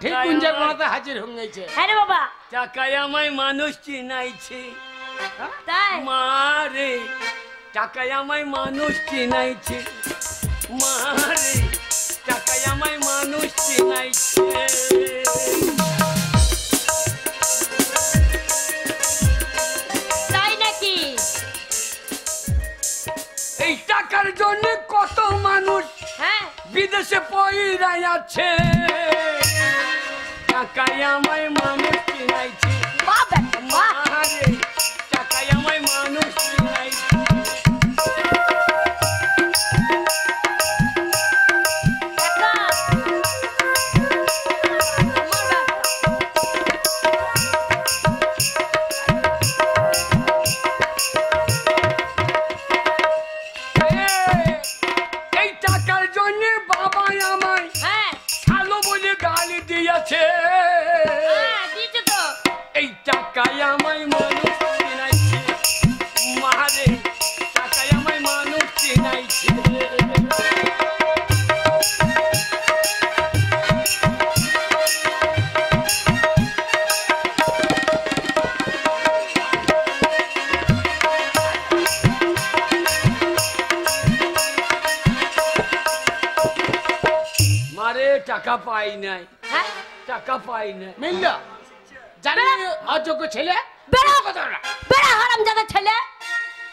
ঠিক কুঞ্জের কোনাতে হাজির হয়ে গেছে আরে বাবা টাকায় আমায় মানুষ চিনাইছে তাই মারে টাকায় আমায় মানুষ চিনাইছে মারে টাকায় আমায় মানুষ চিনাইছে তাই নাকি এই টাকার জন্য কত মানুষ হ্যাঁ বিদেশে পয়রা আছে টাকায় আমায় মানুষ চিনাইছে বাবা বাহ মারে টাকায় আমায় মানুষ চিনাইছে এই টাকার জন্য বাবা আমায় হ্যাঁ ভালো বলে গালি দিয়েছে দিয়েছে তো এই টাকায় আমায় মানুষ চিনাইছে মারে টাকায় আমায় মানুষ চিনাইছে মারে টাকা পাই নাই হ্যাঁ টাকা পাই নাই মিলল জানি অযোগ্য ছেলে। বেড়া বেড়া হারামজাদা ছেলে।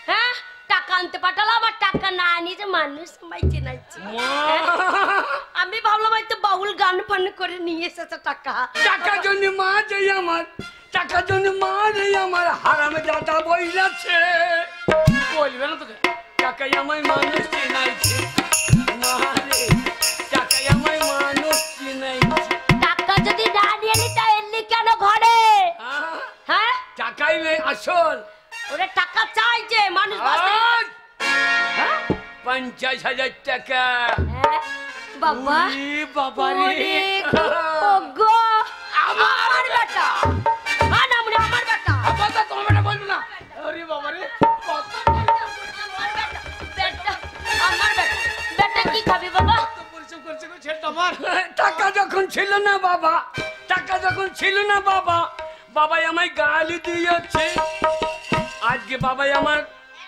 হ্যাঁ টাকা আনতে পাঠালাম আর টাকা না আনিয়ে যে মানুষ মাইছে নাইছে। আমি ভাবলাম হয়তো বাউল গান ফান করে নিয়ে এসেছে টাকা। টাকার জন্য মা যাই আমার, টাকার জন্য মা যাই আমার হারামে দাদা বইলাছে। বলবে না তোকে টাকাই আমায় মানুষ চিনাইছে, মারে টাকাই আমায় মানুষ চিনাইছে। টাকা যদি না নিয়ে নিতে এলি কেন ঘরে? হ্যাঁ টাকাই নেই আসল। ওরে টাকা চাইছে মানুষ বাঁচতে। 50,000 টাকা। হ্যাঁ বাবা বাবা রে ওগো আমার বেটা। না মনে আমার বেটা। আবার তো তোমার বেটা বলবো না। আরে বাবা রে কত আমার বেটা বেটা আমার বেটা। বেটা কি খাবি বাবা? পরিশ্রম করছে গো ছেলেটা আমার। টাকা যখন ছিল না বাবা, টাকা যখন ছিল না বাবা, বাবাই আমায় গালি দিয়েছে। আজকে বাবাই আমার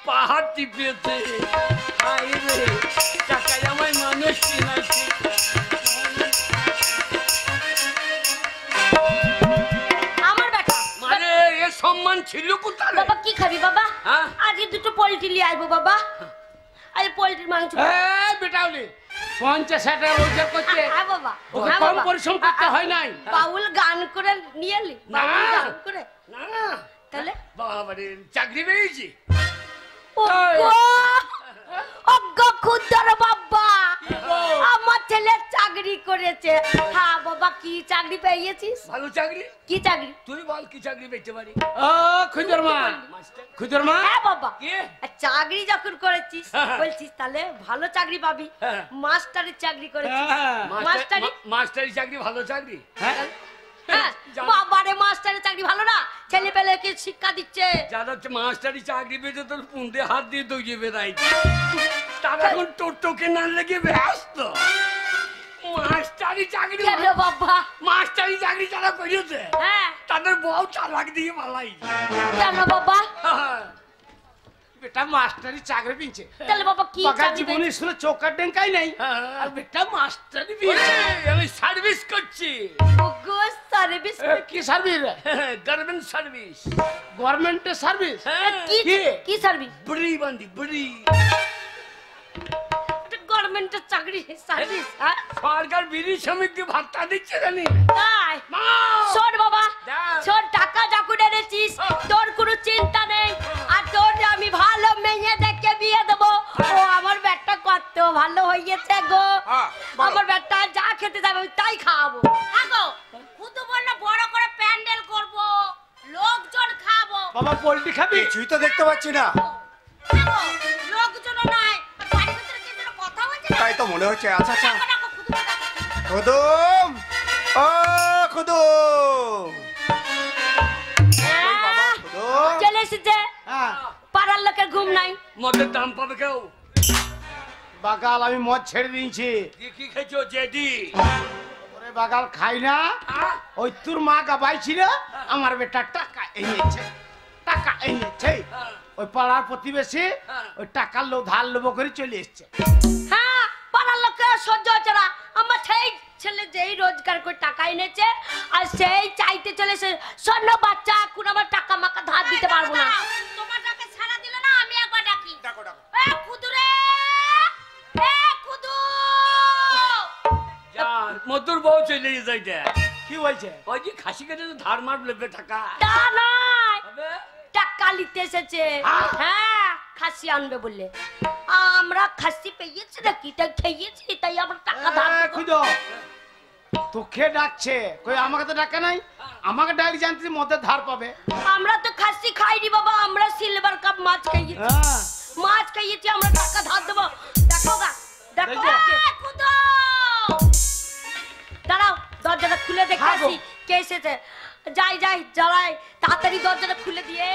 পাহাড় টিপিয়েছে। টাকাই আমায় মানুষ চিনাইছে। আমার বেটা মানে এ সম্মান ছিল কোথায়? বাবা কি খাবি বাবা? হ্যাঁ? আজকে দুটো পোল্ট্রি নিয়ে আসবো বাবা। আরে পোল্ট্রির মাংস। এই বেটাউলি 50-60 টাকা রোজগার করছে। হ্যাঁ বাবা ওকে হ্যাঁ কম বাবা। পরিশ্রম করতে হয় নাই। বাউল গান করে নিয়ে এলি? বাউল না। গান করে না না তাহলে বাবারে চাকরি পেয়েছি। ওগো খুদর বাবা আমার ছেলে চাকরি করেছে। হ্যাঁ বাবা কি চাকরি পেয়েছিস? ভালো চাকরি। কি চাকরি? তুই বল কি চাকরি পেতে পারি? ও খুদর মা, খুদর মা হ্যাঁ বাবা কি? চাকরি যখন করেছিস বলছিস তাহলে ভালো চাকরি পাবি। হ্যাঁ। মাস্টারের চাকরি করেছিস। হ্যাঁ। মাস্টারি মাস্টারি চাকরি ভালো চাকরি। হ্যাঁ হ্যাঁ বাবারে মাস্টারের চাকরি ভালো না? ছেলে পেলেকে শিক্ষা দিচ্ছে। যারা হচ্ছে মাস্টারি চাকরি পেয়েছে তোর পুঁতে হাত দিয়ে দৌড়িয়ে বেড়াইছে। তারা এখন টোটোকে না লেগে ব্যস্ত। মাস্টারি চাকরি কেন বাবা? মাস্টারি চাকরি যারা করেছে হ্যাঁ তাদের বউ চালাক দিয়ে পালাই। কেন বাবা? বেটা মাস্টারি চাকরি পেয়েছে। তাহলে বাবা কি বাবা চাকরি জীবনে পেয়েছিস? স্কুলে চৌকার ডেঙ্কাই নাই আর বেটা মাস্টারি পেয়েছে। আমি সার্ভিস করছি। ওগো সার্ভিস কি সার্ভিস? Garment service. গভর্নমেন্টের সার্ভিস? কি কি? কি সার্ভিস? বুড়ি বান্দি বুড়ি। গভর্নমেন্টের চাকরি সার্ভিস? হ্যাঁ সরকার বিড়ি শ্রমিককে ভাতা দিচ্ছে জানি তাই না। শোন বাবা দাও। শোন টাকা যখন এনেছিস তোর কোনো চিন্তা নেই। আর তোর আমি ভালো মেয়ে দেখে বিয়ে দেবো। ও আমার ব্যাটটা কত ভালো হয়েছে গো। আমার ব্যাটটা যা খেতে যাবে আমি তাই খাওয়াবো। আগো শুধু বললো বড় করে প্যান্ডেল করবো, লোকজন খাবো। বাবা পোল্ট্রি খাবি? কিছুই তো দেখতে পাচ্ছি না। আগো, লোকজনও নাই আর বাড়ির ভিতরে কি যেন কথা বলছে না? তাই তো মনে হচ্ছে। আচ্ছা আচ্ছা দেখো, দেখো, খুদু দেখো। খুদুম, ও খুদুম, হ্যাঁ, খুদুম। চলে এসেছে। হ্যাঁ পাড়ার লোকের ঘুম নাই। মদের দাম পাবে কেউ? বাগাল আমি মদ ছেড়ে দিয়েছি। কি খেয়েছো জেডি? ওরে বাগাল খাই না। ওই তোর মা গাবাই ছিল আমার বেটা টাকা এনেছে, টাকা এনেছে। ওই পাড়ার প্রতিবেশী ওই টাকার লোক ধার লোভ করে চলে এসছে। হ্যাঁ পাড়ার লোকের সহ্য হচ্ছে না। আমার সেই ছেলে যেই রোজগার করে টাকা এনেছে আর সেই চাইতে চলেছে শোনো বাচ্চা এখন আমার টাকা মাকা ধার দিতে পারবো না। তোমার টাকা ছাড়া দিলে না আমি একবার ডাকি। ডাকো ডাকো। এ খুদু রে, এ খুদু। যা মধুর বউ চলে যাইতে। কি বলছে? ওই যে খাসি কেটে ধার মার লেবে টাকা তা নয়, হবে। টাকা নিতে এসেছে। হ্যাঁ খাসি আনবে বললে। আমরা খাসি পেয়েছি নাকি তাই খেয়েছি তাই আমরা টাকা ধার দেবো। খুঁজো তোকে ডাকছে কই, আমাকে তো ডাকে নাই। আমাকে ডাকি জানতে মদের ধার পাবে। আমরা তো খাসি খাইনি বাবা, আমরা সিলভার কাপ মাছ খাইয়েছি। হ্যাঁ মাছ খাইয়েছি, আমরা টাকা ধার দেবো। দেখো গা দেখো। দেখো। এ, খুদো! দাঁড়াও দরজাটা খুলে দেখে আসি কে এসেছে। যাই যাই জ্বালাই তাড়াতাড়ি দরজাটা খুলে দিয়ে।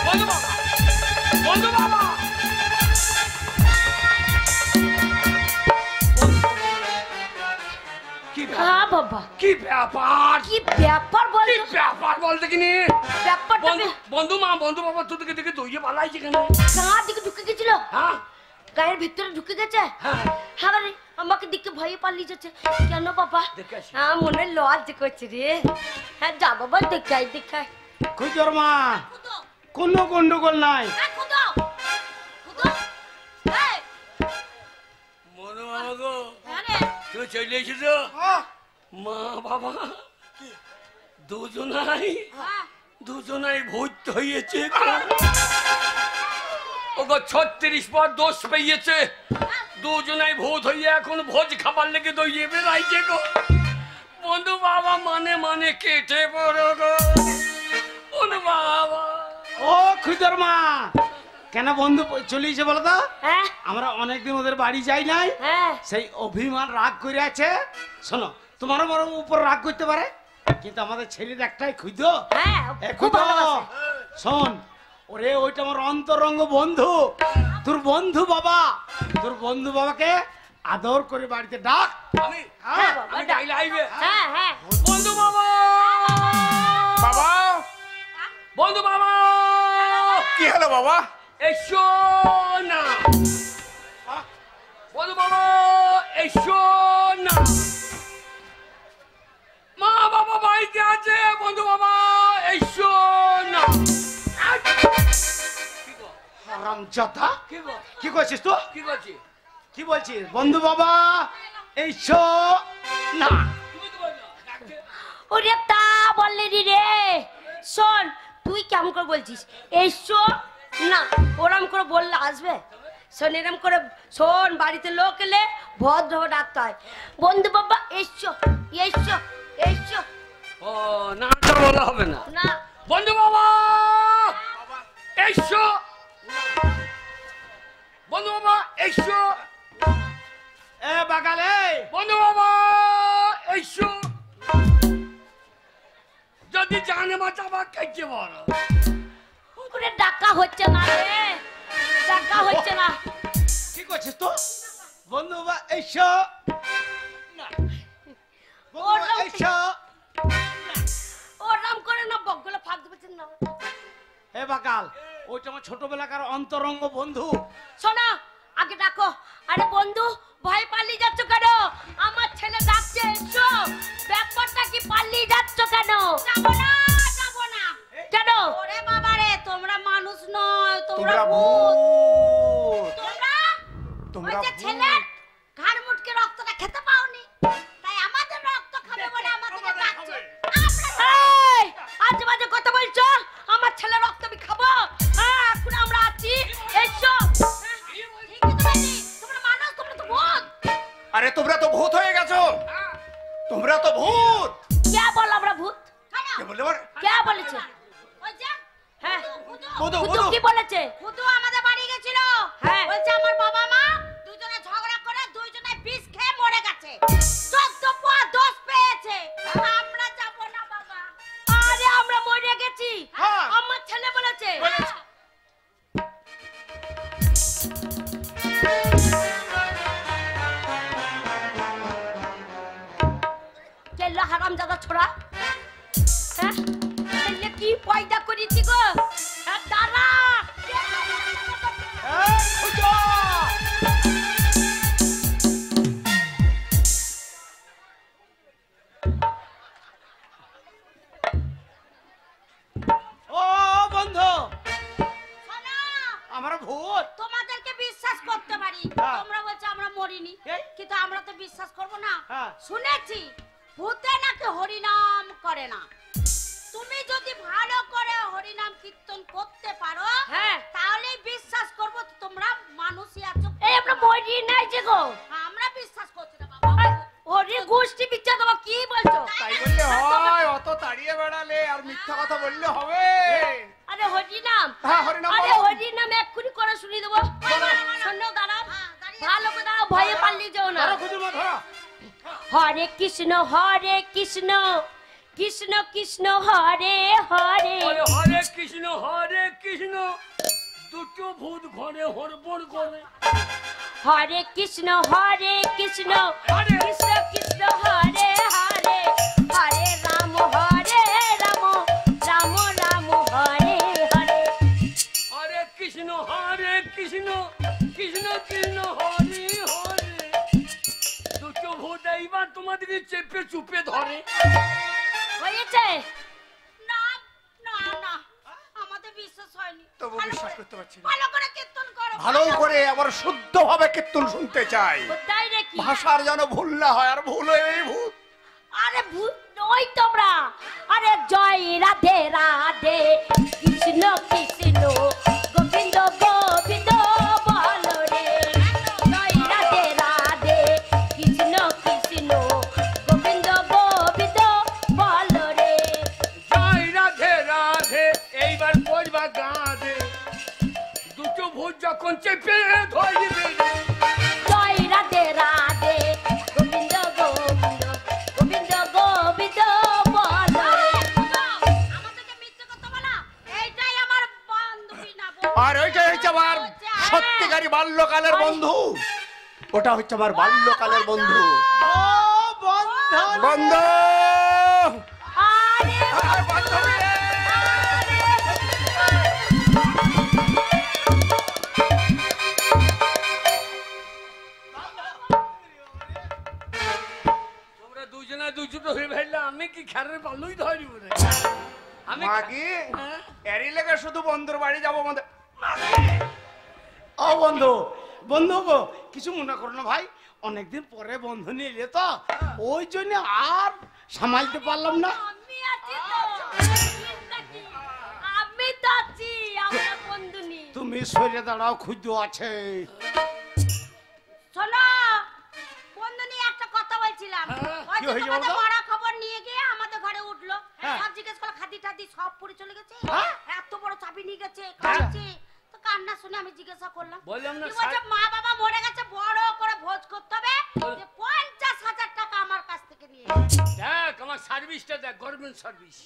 বন্ধু বাবা, বন্ধু বাবা, হ্যাঁ বাবা কি ব্যাপার কি ব্যাপার বল কি ব্যাপার বলতে কিনি ব্যাপারটা বন্ধু মা বন্ধু বাবা তুই দিকে দিকে দইয়ে পালাইছে কেন কার দিকে ঢুকে গেছিল হ্যাঁ গায়ের ভিতরে ঢুকে গেছে হ্যাঁ হ্যাঁ রে আমাকে দিকে ভয়ে পালিয়ে যাচ্ছে কেন বাবা দেখে আসি। হ্যাঁ মনে লজ্জা করছে রে হ্যাঁ যা বাবা দেখাই দেখাই খুঁজর মা কোনো গন্ডগোল নাই মনো বাবা গো তুই চলে এসেছ মা বাবা দুজনাই ভূত হয়েছে ওগো 36 পর দোষ পেয়েছে দুজনাই ভূত হয়ে এখন ভোজ খাবার লেগে দইয়ে বেড়াইছে গো বন্ধু বাবা মানে মানে কেটে পড়ো গো বন্ধু বাবা ও খুঁজর মা কেন বন্ধু চলে এসে বলো তো হ্যাঁ আমরা অনেকদিন ওদের বাড়ি যাই নাই হ্যাঁ সেই অভিমান রাগ করে আছে শোনো তোমারও বড় উপর রাগ করতে পারে কিন্তু আমাদের ছেলের একটাই খুঁজো হ্যাঁ খুব খুঁজো ভালোবাসে শোন ওরে ওইটা আমার অন্তরঙ্গ বন্ধু তোর বন্ধু বাবাকে আদর করে বাড়িতে ডাক আমি হ্যাঁ বাবা আমি ডাইলে আইবে হ্যাঁ হ্যাঁ বন্ধু বাবা বাবা বন্ধু বাবা কি হলো বাবা এসো না বন্ধু বাবা এসো না মা বাবা বাড়িতে আছে বন্ধু বাবা এসো না হারামজাদা কি গো কি করছিস তো কি করছি কি বলছিস বন্ধু বাবা এইসো না তুমি তো বলো ডাকতে ওরে তা বললি রে শোন তুই কেমন করে বলছিস এসো না ওরম করে বললে আসবে শোন এরম করে শোন বাড়িতে লোক এলে ভদ্র ডাকতে হয় বন্ধু বাবা এসো এসো এসো ও নামটা বলা হবে না না বন্ধু বাবা এসো বন্ধু বাবা এসো এ বাগালে বন্ধু বাবা এসো যদি জানে বাঁচাবা কেটে বড় ওরে ডাকা হচ্ছে না রে ডাকা হচ্ছে না কি করছিস তো বন্ধু বাবা এইসো না বন্ধু বাবা, এইসো ওরম করে না বকগুলো ফাঁক দিবেছেন না এ বাকাল ওইটা আমার ছোটবেলাকার অন্তরঙ্গ বন্ধু শোনো আগে ডাকো আরে বন্ধু ভয় পালিয়ে যাচ্ছ কেন আমার ছেলে ডাকছে এসো ব্যাপারটা কি পালিয়ে যাচ্ছ কেন যাবো না কেন ওরে বাবা রে তোমরা মানুষ নয় তোমরা তোমরা ভূত ভূত তোমরা তোমরা ওই যে ছেলে ঘাড় মুটকে রক্তটা খেতে পাওনি তাই আমাদের রক্ত খাবে বলে আমাদেরকে ডাকছে এই আজে বাজে কথা বলছো আমার ছেলে রক্ত আমি খাবো হ্যাঁ এখন আমরা আছি এসো তোমরা মানুষ তোমরা তো ভূত আরে তোমরা তো ভূত হয়ে গেছো তোমরা তো ভূত কে বল আমরা ভূত কে বললে বল? কে বলেছে ওই যে হ্যাঁ ভূত, ভূত ভূত। কি বলেছে ভূত আমাদের বাড়ি গেছিল হ্যাঁ বলছে আমার বাবা মা দুজনে ঝগড়া করে দুজনে বিষ খেয়ে মরে গেছে 14 পোয়া দোষ পেয়েছে আমরা যাব না বাবা আরে আমরা মরে গেছি হ্যাঁ। আমার ছেলে বলেছে কেল্লা হারামজাদা ছোড়া হ্যাঁ এলে কি পয়দা করেছি গো হ্যাঁ, দাঁড়া এ খুঁজো ও বন্ধু শোনো, আমার ভূত তোমাদেরকে বিশ্বাস করতে পারি হ্যাঁ। তোমরা বলছো আমরা মরিনি এই? কিন্তু আমরা তো বিশ্বাস করব না হ্যাঁ। শুনেছি ভূতে নাকি হরিনাম করে না তুমি যদি ভালো করে হরিনাম কীর্তন করতে পারো তাহলে বিশ্বাস করব তোমরা মানুষই আছো এই আমরা মরি নাই যে গো আমরা বিশ্বাস করছি না বাবা হরি গোষ্ঠী বিচ্ছা দেবো কি বলছো তাই বললে হয় অত তাড়িয়ে বেড়ালে আর মিথ্যা কথা বললে হবে আরে হরিনাম হ্যাঁ, হরিনাম আরে বলো। হরিনাম এক্ষুনি করে শুনিয়ে দেবো শোনো দাঁড়াও ভালো করে দাঁড়াও ভয়ে পালিয়ে যাও না ধরো খুঁজো মা ধরো হরে কৃষ্ণ কৃষ্ণ কৃষ্ণ হরে হরে বলে হরে কৃষ্ণ দুটো ভূত ঘরে হরবড় করে হরে কৃষ্ণ কৃষ্ণ কৃষ্ণ হরে এইবার তোমাদেরকে চেপে চুপে ধরে হয়েছে না না না আমাদের বিশ্বাস হয়নি তবু বিশ্বাস করতে পারছি না। ভালো করে কীর্তন করো ভালো করে আবার শুদ্ধভাবে কীর্তন শুনতে চাই, তাই নাকি ভাষার যেন ভুল না হয়। আর ভুল হয়ে ভূত। আরে ভূত নই তোমরা, আরে জয় রাধে রাধে কৃষ্ণ কৃষ্ণ গোবিন্দ গোবিন্দ বলো রে, জয় রাধে রাধে কৃষ্ণ কৃষ্ণ গোবিন্দ গোবিন্দ বলো রে। জয় রাধে রাধে এইবার বলবা গাধে, দুটো ভূত যখন চেপে ধরবে জয় রাধে রাধে গোবিন্দ গোবিন্দ গোবিন্দ গোবিন্দ বলো রে। আমাদেরকে মিথ্যে কথা বলা, এইটাই আমার বান্ধবী না আর ওইটা হচ্ছে আমার সত্যিকারী বাল্যকালের বন্ধু, ওটা হচ্ছে আমার বাল্যকালের বন্ধু। ও বন্ধু বন্ধু আরে আর বান্ধবী রে। তোমরা দুজনা দুজুটো হয়ে ফেললে আমি কি খেরের পাল্লুই ধরিব রে আমি মাগি এরই লেগে শুধু বন্ধুর বাড়ি যাবো আমাদের। ও বন্ধু বন্ধু গো, কিছু মনে করো না ভাই, অনেকদিন পরে বন্ধু নিয়ে এলে তো ওই জন্য আর সামালতে পারলাম না। আমি আছি তো, চিন্তা কি? আমি তো আছি, আমার বন্ধু নেই। তুমি সরে দাঁড়াও, ক্ষুদ্র আছে। শোনো, বন্ধু নিয়ে একটা কথা বলছিলাম। ওই কি যে হয়েছে তোমাদের বলো তো? মরা খবর নিয়ে গিয়ে আমাদের ঘরে উঠলো, হ্যাঁ। সব জিজ্ঞেস করলো, খাদি টাদি সব পড়ে চলে গেছে, হ্যাঁ? এত বড় চাবি নিয়ে গেছে, কাঁদছে। তো কান্না শুনে আমি জিজ্ঞাসা করলাম, বললাম না কি বলছে, মা বাবা মরে গেছে, বড় করে ভোজ করতে হবে, যে 50,000 টাকা আমার কাছ থেকে নিয়ে গেছে। দেখ আমার সার্ভিসটা দেখ, গভর্নমেন্ট সার্ভিস,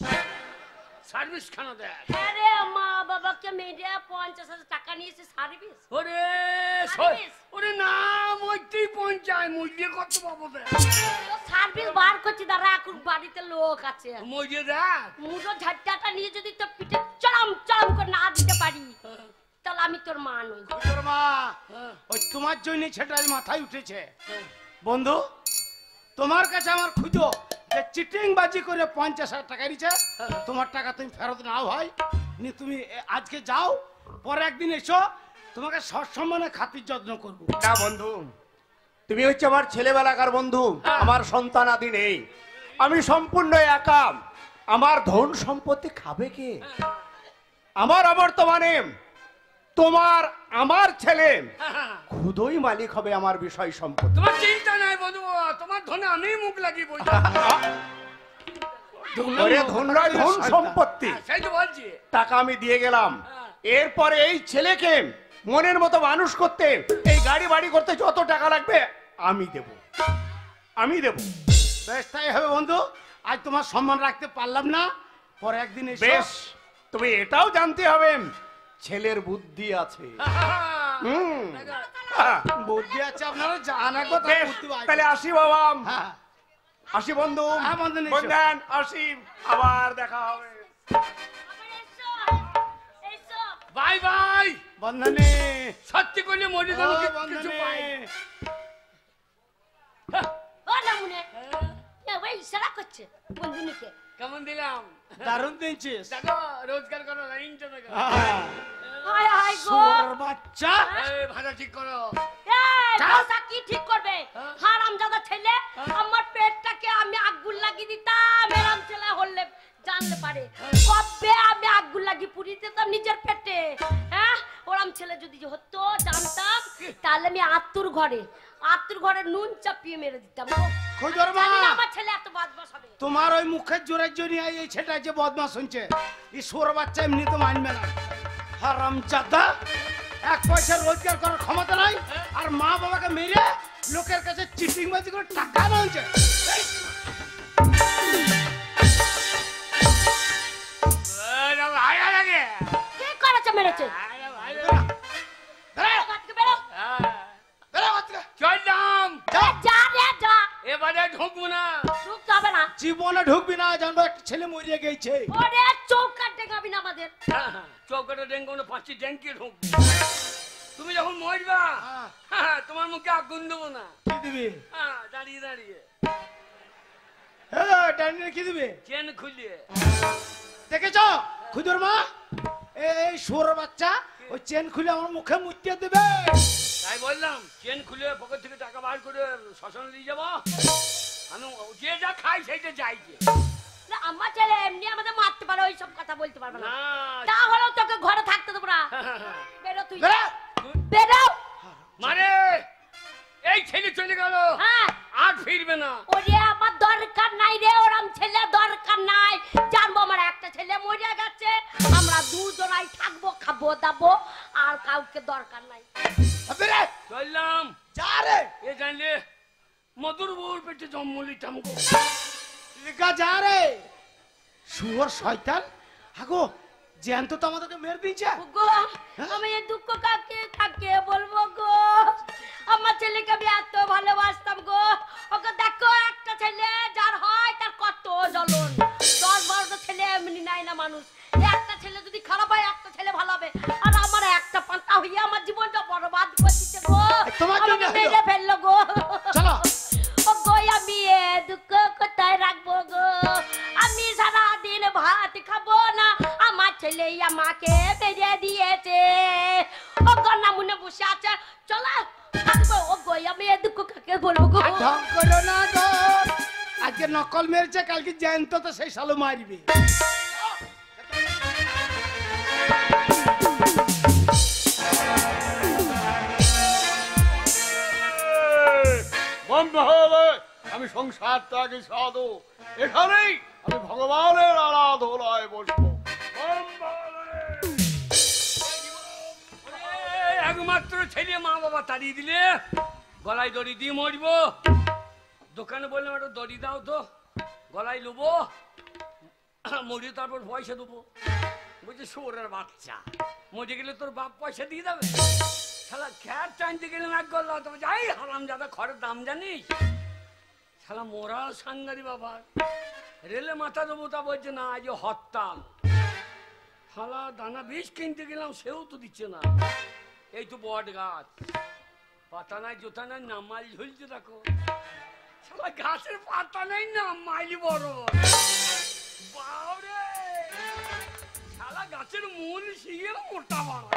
সার্ভিস খানা দেখ। আরে মা বাবাকে মেরে 50,000 টাকা নিয়েছে সার্ভিস। ওরে সার্ভিস। ওরে না মইতেই পঞ্চায় মইলে কত পাবো দেখ, তো সার্ভিস বার করছি, দাঁড়া এখন বাড়িতে লোক আছে। মইলে দেখ মুঠো ঝাড়টাটা নিয়ে যদি তোর পিঠে চড়াম চড়াম করে না দিতে পারি, তাহলে আমি তোর মা নই। তোর মা ওই তোমার জন্য সেটা আজ মাথায় উঠেছে। বন্ধু তোমার কাছে আমার খুঁজো যে চিটিং বাজি করে 50,000 টাকা নিচ্ছে, তোমার টাকা তুমি ফেরত নাও হয় নি, তুমি আজকে যাও, পরে একদিন এসো, তোমাকে সসম্মানে খাতির যত্ন করবো। না বন্ধু, তুমি হচ্ছে আমার ছেলেবেলাকার বন্ধু, আমার সন্তান আদি নেই, আমি সম্পূর্ণ একা। আমার ধন সম্পত্তি খাবে কে? আমার অবর্তমানে তোমার আমার ছেলে খুদই মালিক হবে আমার বিষয় সম্পত্তি। তোমার চিন্তা নাই বন্ধু, তোমার ধনে আমি মুখ লাগি বই ওরে ধন নয়, ধন সম্পত্তি, সেই তো বলছি। টাকা আমি দিয়ে গেলাম, এরপরে এই ছেলেকে মনের মতো মানুষ করতে, এই গাড়ি বাড়ি করতে যত টাকা লাগবে আমি দেব, আমি দেব। বেশ তাই হবে বন্ধু, আজ তোমার সম্মান রাখতে পারলাম না, পরে একদিন এসো। বেশ, তুমি এটাও জানতে হবে ছেলের বুদ্ধি আছে। হ্যাঁ, বুদ্ধি আছে, আপনারা জানা কথা বেশ, বুদ্ধি আছে। তাহলে আসি বাবা, হ্যাঁ আসি বন্ধু, হ্যাঁ, বন্ধু, নিশ্চয়। বন্ধন, আসি, আবার দেখা হবে। Bye bye. বন্ধনে সত্যি করলে মরি ও যেন কিছু বন্ধনে পাই। ও নামুনে, ওই ইশারা করছে বন্ধুনিকে। কেমন দিলাম? দারুণ দিনছিস। দেখো রোজগার করো, লাইনটা দেখো। হায় হায় গো, সোনার বাচ্চা, এই ভাষা ঠিক করো। এই ভাষা কি ঠিক করবে? হারামজাদা ছেলে, আমার পেটটাকে আমি আগুন লাগিয়ে দিতাম, এরম ছেলে হলে জানলে পারে কবে আমি আগুন লাগিয়ে পুড়িয়ে দিতাম নিজের পেটে। হ্যাঁ, ওরম ছেলে যদি হতো জানতাম, তাহলে আমি আত্মুর ঘরে নুন চাপিয়ে মেরে দিতাম। খুদর মা, জানি না আমার ছেলে এত বদমাশ হবে। তোমার ওই মুখের জোরের জন্য এই ছেলেটা যে বদমাশ শুনছে, এই সোর বাচ্চা এমনি তো মানবে না। হারামজাদা, এক পয়সা রোজগার করার ক্ষমতা নাই, আর মা বাবাকে মেরে লোকের কাছে চিটিং বাজি করে টাকা আনছে। কি করেছে মেরেছে? চললাম, যা রে যা, এবারে ঢুকবো না। ঢুকতে হবে না। জীবনে ঢুকবি না, জানবো একটা ছেলে মরিয়ে গেছে। ওরে চৌকাট দেখাবি না আমাদের। চৌকাটা ডেঙ্গো না, 5টি ডেঙ্কি ঢুকবো। তুমি যখন মরবা হ্যাঁ। তোমার মুখে আগুন দেবো না। কি দিবি? দাঁড়িয়ে দাঁড়িয়ে ডাইনির কি দিবি? চেন খুলিয়ে। দেখেছ খুদুর মা, এই শুয়োর বাচ্চা ওই চেন খুলে আমার মুখে মুতিয়ে দেবে। তাই বললাম চেন খুলে পকেট থেকে টাকা বার করে শ্মশানে দিয়ে যাবো। আমি যে যা খাই সেইটা চাইছে। না আমার ছেলে এমনি আমাদের মারতে পারে, ওই সব কথা বলতে পারবে না। না তাহলে তোকে ঘরে থাকতে দেবো না। বেরো তুই, বেরো। বেরো। মানে এই ছেলে চলে গেল, হ্যাঁ আর ফিরবে না। ওরে আমার দরকার নাই রে, ওরম ছেলে দরকার নাই। জানবো আমার একটা ছেলে মরে গেছে, আমরা দুজনাই থাকবো, খাবো দাবো, আর কাউকে দরকার নাই। বেরে চললাম। যা রে, এ জানলে মধুর বউর পেটে জন্মলি টামগো। লিখা যা রে শুয়োর শয়তান। হাগো জ্যান্ত তো আমাদেরকে মেরে দিয়েছে। গো আমি এই দুঃখ কাকে কাকে বলবো গো? আমার ছেলেকে আমি এত ভালোবাসতাম গো। ওকে দেখো একটা ছেলে যার হয় তার কত জ্বলন। 10-12টা ছেলে এমনি নাই না মানুষ। একটা ছেলে যদি খারাপ হয় একটা ছেলে ভালো হবে, আর আমার একটা পান্তা হইয়া আমার জীবনটা বরবাদ করে দিচ্ছে গো। তোমার জন্য আমাকে মেরে ফেললো গো। চলো। ও গো আমি এ দুঃখ কোথায় রাখবো গো? আমি সারাদিন ভাত খাবো না, আমার ছেলে আমাকে মেরে দিয়েছে। ও গন্না মুনে বসে আছে, চলো থাকবো। ও গো আমি এ দুঃখ কাকে বলবো গো? ঢং করো না গো, আজকে নকল মেরেছে, কালকে জ্যান্ত তো সেই সালো মারবে। আমি সংসার ত্যাগী সাধু, এখানেই আমি ভগবানের আরাধনায় বসবো। একমাত্র ছেলে মা বাবা তাড়িয়ে দিলে গলায় দড়ি দিয়ে মরবো। দোকানে বললাম একটা দড়ি দাও তো, গলায় নেবো, মরি তারপর পয়সা দেবো। বলছে শোরের বাচ্চা, মরে গেলে তোর বাপ পয়সা দিয়ে দেবে? শালা খ্যাট টানতে গেলাম এক গল্লা, তবে যাই হারাম যাদা খড়ের দাম জানিস? শালা মোরা সাংগারি বাবা, রেলে মাথা দেবো তা বলছে না, আজ হরতাল। শালা দানা বীজ কিনতে গেলাম সেও তো দিচ্ছে না। এই তো বট গাছ, পাতা নাই জোতা নাই, নামাইল ঝুলছে দেখো। শালা গাছের পাতা নেই, নামাইলি বড় বাবরে। শালা গাছের মূল শিয়ে মোটা বাড়া,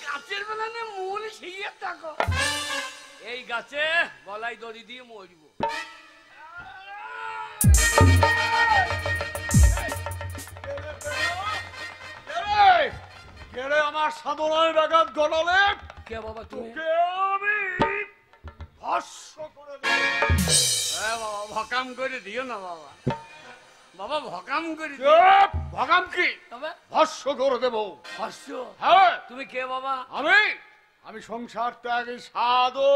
গাছের বেলা নে মূল শিয়ে দেখো। এই গাছে গলায় দড়ি দিয়ে মরব। কেড়ে আমার সাধনায় ব্যাঘাত ঘটালে কে বাবা তুমি? আমি ভস্ম করে দেব। বাবা ভকাম করে দিও না বাবা, বাবা ভকাম করে দিও। চুপ! ভগাম কি? তবে ভস্ম করে দেব। হাসছ? হ্যাঁ, তুমি কে বাবা? আমি সংসার ত্যাগী সাধু।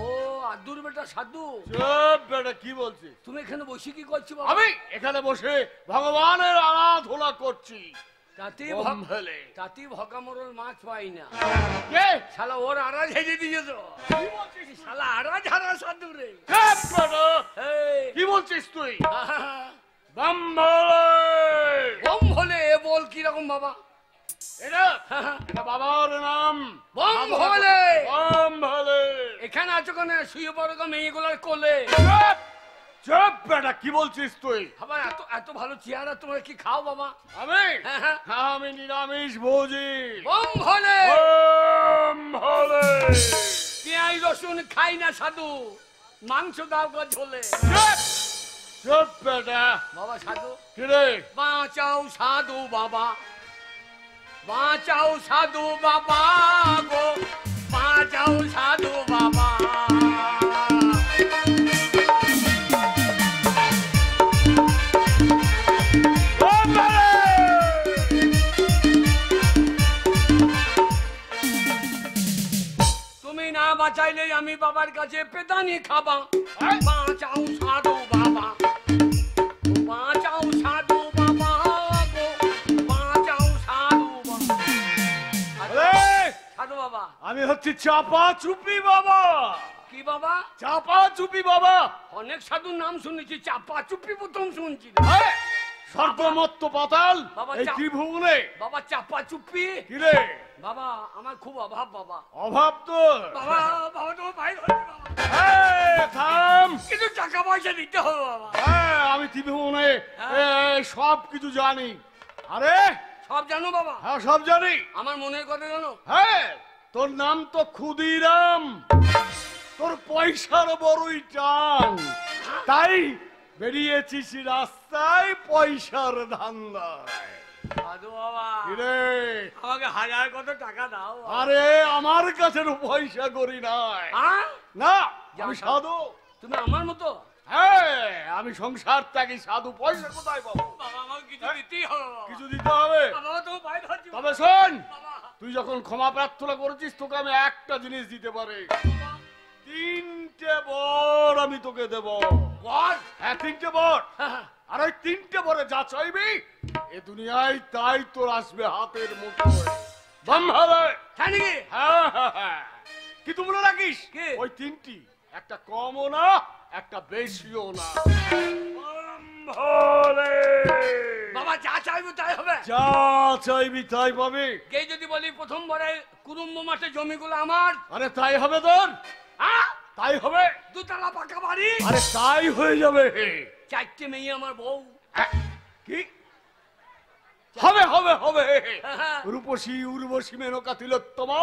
ও আদুর বেটা সাধু। চুপ বেটা, কি বলছিস? তুমি এখানে বসে কি করছো বাবা? আমি এখানে বসে ভগবানের আরাধনা করছি। তাতেই ভকামরল মাছ পাই না। কে? শালা ওর আড়া ঝেড়ে দিয়েছ। শালা আড়া ঝাড়া সাধু রে। চুপ বেটা! এই, কি বলছিস তুই? আহা, বম হলে এ বল কিরকম বাবা? এটা বাবার নাম। বম হলে। বম ভোলে। এখানে আছো কেন? শুয়ে পড়ো গো মেয়েগুলোর কোলে। চুপ! চুপ বেটা, কি বলছিস তুই? বাবা এত এত ভালো চেহারা, তোমরা কি খাও বাবা? আমি আমি নিরামিষ ভোজি। বম হলে। বম ভোলে। পেঁয়াজ রসুন খাই না সাধু, মাংস দাও গো ঝোলে। চুপ! চুপ বেটা! বাবা সাধু, কি রে? বাঁচাও সাধু বাবা, বাঁচাও সাধু বাবা গো, বাঁচাও সাধু বাবা। তুমি না বাঁচাইলে আমি বাবার কাছে পেদানি খাবা। বাঁচাও সাধু বাবা, বাঁচাও সাধু বাবা গো, বাঁচাও সাধু বাবা। সাধু বাবা। আমি হচ্ছি চাপা চুপি বাবা। কি বাবা? চাপা চুপি বাবা। অনেক সাধুর নাম শুনেছি, চাপা চুপি প্রথম শুনছি। স্বর্গমত্ত পাতাল বাবা, এই ত্রিভুবনে। বাবা চাপা চুপ্পি কি রে বাবা, আমার খুব অভাব বাবা। অভাব তোর? বাবা বাবা তোমার ভাই ধরছে বাবা। এই, থাম। কিন্তু টাকা পয়সা দিতে হবে বাবা। হ্যাঁ, আমি ত্রিভুবনে সব কিছু জানি। আরে সব জানো বাবা? হ্যাঁ, সব জানি। আমার মনের কথা জানো? হ্যাঁ, তোর নাম তো ক্ষুদিরাম, তোর পয়সার বড়ই টান, তাই বেরিয়েছিস রাস্তায় পয়সার ধান্দায়। সাধু বাবা, কিরে, আমাকে 1000 কত টাকা দাও বাবা। আরে আমার কাছে পয়সা করি নাই হ্যাঁ? না, আমি সাধু। তুমি আমার মতো? হ্যাঁ, আমি সংসার ত্যাগী সাধু, পয়সা কোথায় পাবো? বাবা আমাকে কিছু দিতেই হবে বাবা। কিছু দিতে হবে। বাবা তোমার ভাই ধরছে বাবা। তবে শোন, বাবা, তুই যখন ক্ষমা প্রার্থনা করেছিস, তোকে আমি একটা জিনিস দিতে পারি। 3টে বর আমি তোকে দেব। বল। হ্যাঁ, 3টে বর। হ্যাঁ, আর ওই 3টে বরে যা চাইবি এ দুনিয়ায় তাই তোর আসবে হাতের মুঠোয়। ব্রহ্মারে। তাই নাকি? হ্যাঁ হ্যাঁ হ্যাঁ, কিন্তু মনে রাখিস কি? ওই 3টি, একটা কমও না একটা বেশিও না। ব্রহ্মারে। বাবা যা চাইবো তাই হবে? যা চাইবি তাই পাবি। কে যদি বলি প্রথম বরে কুরুম্ব মাঠে জমিগুলো আমার? আরে তাই হবে তোর, হ্যাঁ? তাই হবে। 2 তলা পাকা বাড়ি, আরে তাই হয়ে যাবে। 4টে মেয়ে আমার বউ। কি হবে? হবে হবে। হ্যাঁ। রূপসী উর্বশী মেনকা তিলোত্তমা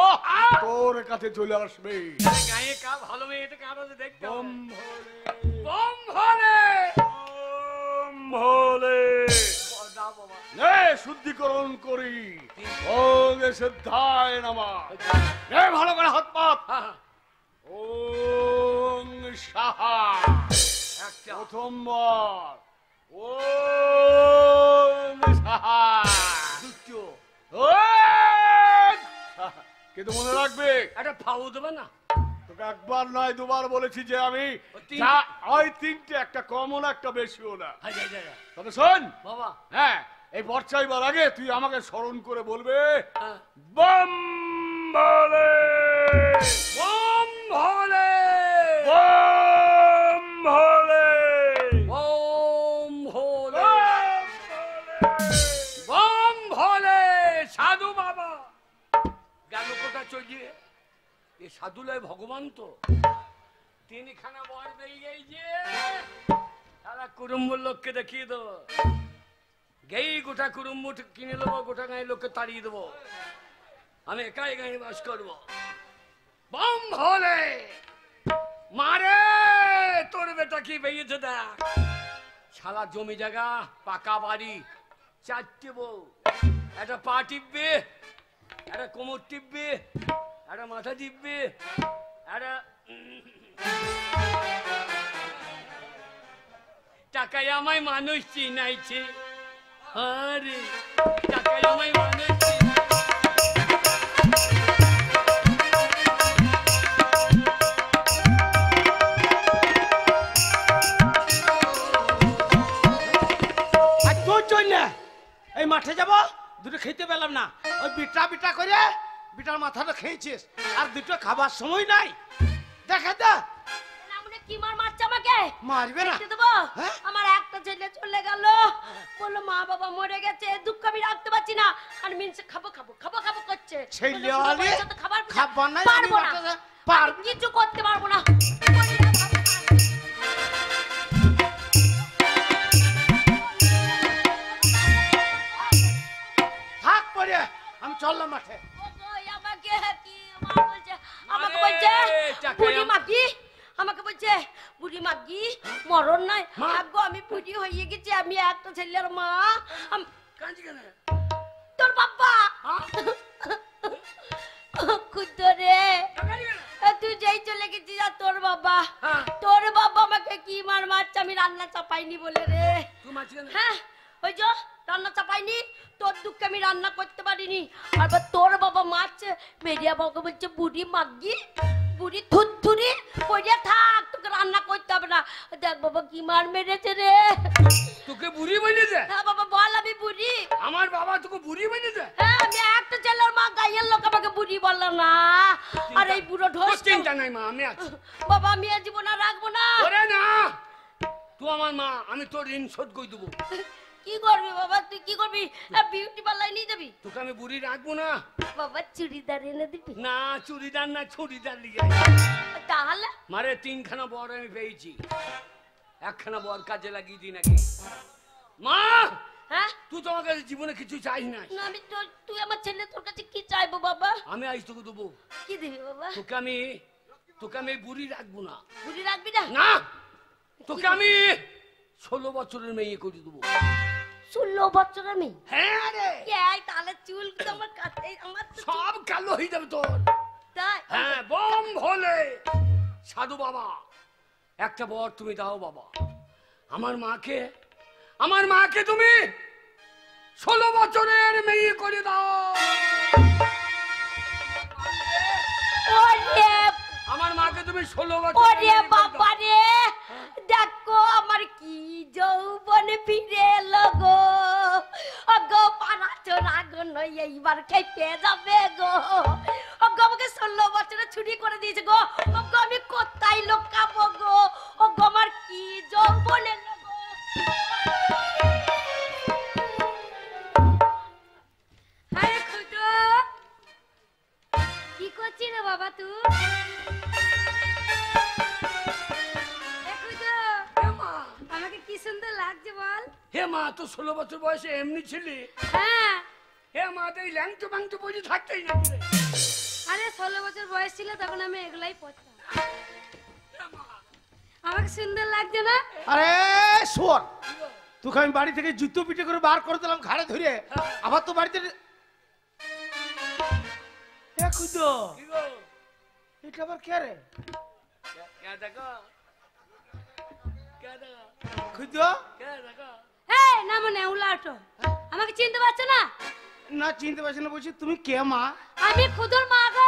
তোর কাছে চলে আসবে। আরে গায়ে কা ভালো মেয়ে এটা কার আছে দেখতে হবে। ব্রহ্মলে। বম ভরে। ব্রহ্মলে। দাও বাবা। নে শুদ্ধিকরণ করি। ওম সিদ্ধায় নমঃ। নে ভালো করে হাত পাত। হ্যাঁ, ওম সাহা। একটা। প্রথমবার ওম সাহা। দ্বিতীয়। ওম সাহা। কিন্তু মনে রাখবে, একটা ফাউ দেবে না? তোকে একবার নয় দুবার বলেছি যে আমি ও 3টে। যা ওই 3টে, একটা কমও না একটা বেশিও না। হ্যাঁ, যা, যা, যা। তবে শোন, বাবা। হ্যাঁ, এই বর চাইবার আগে তুই আমাকে স্মরণ করে বলবে হ্যাঁ। বম ভোলে, বম ভরে। বম ভোলে, বম ভরে। বম ভোলে। বম ভরে। সাধু বাবা গেল কোথা চলিয়ে? এ সাধুলয় ভগবান তো। 3খানা বর পেয়ে গেছে, সারা কুটুম্বর লোককে দেখিয়ে দেবো। গেই গোটা কুটুম্ব কিনে দেবো, গোটা গাঁয়ের লোককে তাড়িয়ে দেবো। আমি একাই গাঁয়ে বাস করবো। বম ভরে। মারে তোর বেটা কি বেরিয়েছে দেখ। সারা জমি জায়গা, পাকা বাড়ি, 4টে বউ। একটা পা টিপবে, একটা কোমর টিপবে, একটা মাথা টিপবে, একটা টাকায় আমায় মানুষ চিনাইছে। আরে টাকায় আমায় মানুষ এই মাঠে যাব, দুটো খেতে পেলাম না। ওই বিটা বিটা করে বিটার মাথাটা খেয়েছিস, আর দুটো খাবার সময় নাই। দেখা দা নামনে কি মার মারছে আমাকে? মারবে না। দেখতে দেবো? হ্যাঁ? আমার একটা ছেলে চলে গেল, বললো মা বাবা মরে গেছে, দুঃখ আমি রাখতে পারছি না। আর মিনসে খাবো খাবো খাবো খাবো করছে। ছেলে বললো, হলে পয়সা তো খাবার খাবার নাই, পারবো আমি না, মাঠে আমি কিছু করতে পারবো না। থাক পরে, আমি চললাম মাঠে। আমাকে কি মা বলছে, আমাকে বলছে বুড়ি মাগি, আমাকে বলছে বুড়ি মাগি মরণ নাই। আগো আমি বুড়ি হয়ে গেছি, আমি একটা ছেলের মা। কাঁদছি কেন? তোর বাবা কুদরে তুই যেই চলে গেছিস, আর তোর বাবা আমাকে কি মার মারছে, আমি রান্না চাপাইনি বলে রে। তুই মারছি কেন? হ্যাঁ, ওই যে রান্না চাপাইনি, তোর দুঃখে আমি রান্না করতে পারিনি। আর তোর বাবা মারছে, মেরিয়া বাবাকে বলছে বুড়ি মাগি, বুড়ি থুরথুরি পড়িয়া থাক, তোকে রান্না করতে হবে না। দেখ বাবা কি মার মেরেছে রে। তোকে বুড়ি বলেছে? হ্যাঁ বাবা বল, আমি বুড়ি। আমার বাবা তোকে বুড়ি বলেছে? হ্যাঁ, আমি একটা ছেলের মা, গাইয়ের লোক আমাকে বুড়ি বললো না। আর এই বুড়ো ঢোস চিন্তা নাই মা, আমি আছি। বাবা আমি আর জীবন আর রাখবো না। ওরে না, তুই আমার মা, আমি তোর ঋণ শোধ করে দেবো। কি করবি বাবা? তুই কি করবি? বিউটি পার্লার নিয়ে যাবি? তোকে আমি বুড়ি রাখবো না। বাবা চুড়িদার এনে দিবি? না চুড়িদার না, ছুরিদার লিগে। তাহলে মারে 3খানা বর আমি পেয়েছি, 1খানা বর কাজে লাগিয়ে দিই নাকি? মা হ্যাঁ তুই তো আমার কাছে জীবনে কিছু চাই না। না আমি তো, তুই আমার ছেলে তোর কাছে কি চাইবো বাবা? আমি আজ তোকে দেবো। কি দিবি বাবা? তোকে আমি বুড়ি রাখবো না। বুড়ি রাখবি না? না তোকে আমি 16 বছরের মেয়ে করে দেবো। 16 বছর আমি? হ্যাঁ রে। তাহলে চুল তো আমার কাছে, আমার তো সব কালো হয়ে যাবে তোর। তাই? হ্যাঁ বম ভোলে সাধু বাবা, একটা বর তুমি দাও বাবা। আমার মাকে তুমি 16 বছরের মেয়ে করে দাও। ওরে আমার মাকে তুমি 16 ওরে বছর। বাবা রে, দেখো আমার কি যৌবন ফিরে এলো গো। গো পাড়া চোরা গো নই এইবার খেতে যাবে গো। গো আমাকে 16 বছরে ছুটি করে দিয়েছে গো। গো আমি কোথায় লোকাবো গো? গো আমার কি যৌবন এলো গো। আরে খুদো, কি করছিস রে বাবা তুই? আমাকে কি সুন্দর লাগছে বল। হে মা তো 16 বছর বয়সে এমনি ছিলি? হ্যাঁ হে মা তো এই ল্যাংটো ব্যাংটো বসে থাকতেই নাকি রে? আরে 16 বছর বয়স ছিল তখন আমি এগুলাই পড়তাম। আমাকে সুন্দর লাগছে না? আরে শোন, তোকে আমি বাড়ি থেকে জুতো পিটে করে বার করে দিলাম ঘাড়ে ধরে, আবার তো বাড়িতে খুঁজো। এটা আবার কে রে? খুঁজো এই না মনে উলাটো, আমাকে চিনতে পারছো না? না চিনতে পারছি না। বলছি তুমি কে মা? আমি খুদুর মা গো।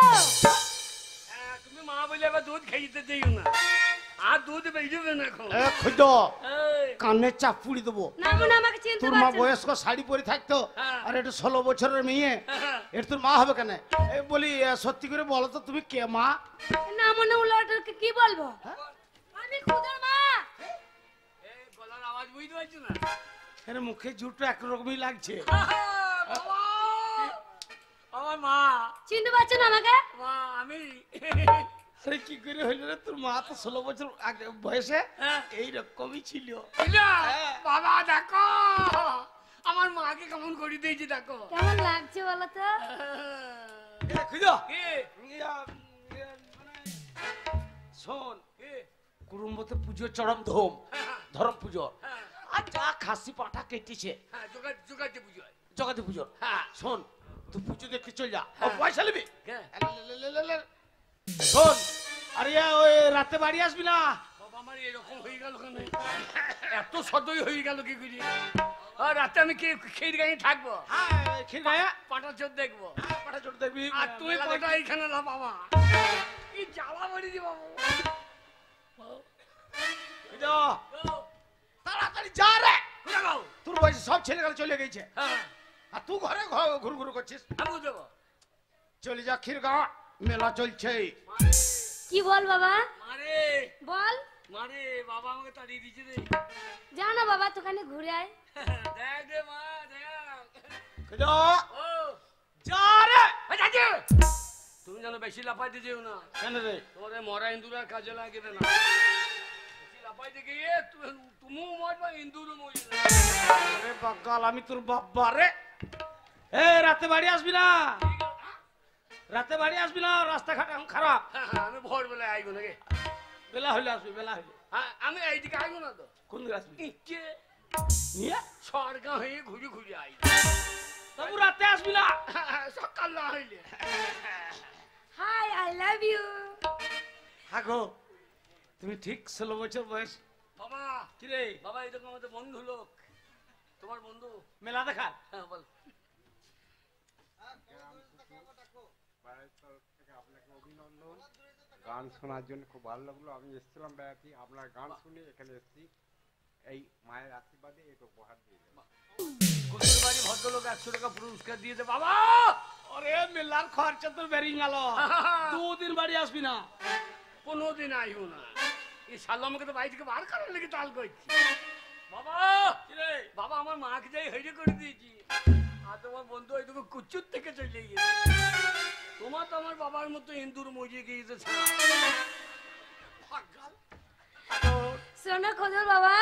তুমি মা বলে আবার দুধ খাইতে দিও না, আর দুধ বেজবে না এখন। খুঁজো কানে চাপুড়ি দেবো। না মনে আমাকে চিনতে তোর মা পারছো না? বয়স্ক শাড়ি পরে থাকতো, আর এটা 16 বছরের মেয়ে, এটা তোর মা হবে কেন? বলি সত্যি করে বলো তো তুমি কে মা? না মনে উলাটোকে কি বলবো? আমি খুদুর মা। এই গলার আওয়াজ বুঝতে পারছো না? এর মুখে জুটো একরকমই লাগছে। বাবা, আমার মা। চিনতে পারছো না আমাকে? মা আমি। আরে কি করে হইল রে? তোর মা তো 16 বছর আগে বয়সে এইরকমই ছিল। বাবা দেখো আমার মাকে কেমন করে দিয়েছি, দেখো কেমন লাগছে বলো তো? খুঁজো কি? শোন, কুরুম্বতে পুজো চরম ধুম, ধরম পুজো, আর যা খাসি পাঠা কেটেছে হ্যাঁ জোগাড়তে পুজো হয়। জগতে পুজো। হ্যাঁ শোন তুই পুজো দেখে চল যা, হ্যাঁ। পয়সা নিবি। হ্যাঁ। শোন আরে ওই রাতে বাড়ি আসবি না। বাবা আমার এরকম হয়ে গেল কেন? এত সদয় হয়ে গেল কি করি? আর রাতে আমি খেয়ে গায়ে থাকবো, হ্যাঁ খেয়ে গায়ে পাটা চোর দেখবো, পাঠা চোট দেখবি। আর তুমি পাটা এইখানে না বাবা, কি জ্বালা মারিছি বাবু। বুঝো তাড়াতাড়ি যা রে, কোথায় যাও? তোর বয়সে সব ছেলেগুলো চলে গেছে, হ্যাঁ আর তুই ঘরে ঘুর ঘুর করছিস। আমি দেবো। চলে যা, ক্ষীরগাঁ মেলা চলছে। কি বল বাবা? মারে বল। মারে বাবা আমাকে তাড়িয়ে দিয়েছে রে। যা না বাবা তোখানে ঘুরে আয়। দেখ রে মা দেখ। বুঝো ও যা রে। তুমি যেন বেশি লাফাইতে যেও না, কেন রে? তোমার মরা ইন্দুর আর কাজে লাগবে না। বেশি লাফাইতে গিয়ে তুমিও মরবা, ইন্দুরও মরবে। আরে বাগাল আমি তোর বাবা রে। এ রাতে বাড়ি আসবি না, রাতে বাড়ি আসবি না, রাস্তাঘাট এখন খারাপ। আমি ভোরবেলায় আইবো নাকি? বেলা হইলে আসবি, বেলা হইলে। আমি এইদিকে আইবো না তো। কোন দিকে আসবি? ইচ্ছে নিয়ে সরগা হয়ে ঘুরে ঘুরে আই। তবু রাতে আসবি না। সকাল না হইলে। Hi I love you. হাগো তুমি ঠিক 16 বছর বয়স। বাবা কি রে? বাবা এই দেখো আমাদের বন্ধু লোক, তোমার বন্ধু। মেলা দেখা। হ্যাঁ বল। আপনাকে অভিনন্দন, গান শোনার জন্য খুব ভালো লাগলো। আমি এসেছিলাম বেড়াতে, আপনার গান শুনে এখানে এসেছি, এই মায়ের আশীর্বাদে এটা উপহার দিয়ে দেবো। কুকুরবাড়ি ভদ্রলোক 100 টাকা পুরস্কার দিয়ে দে বাবা। আরে মেলার খরচা তোর বেরিয়ে গেল, 2 দিন বাড়ি আসবি না। 15 দিন আইও না। এই শালা আমাকে তো বাড়ি থেকে বার করার লেগে তাল করছি। বাবা বাবা আমার মাকে যাই হেরে করে দিয়েছি আর তোমার বন্ধু ওইটুকু কুচুর থেকে চলে গিয়েছে তোমার তো আমার বাবার মতো ইন্দুর মজিয়ে গিয়েছে শোনো খোদর বাবা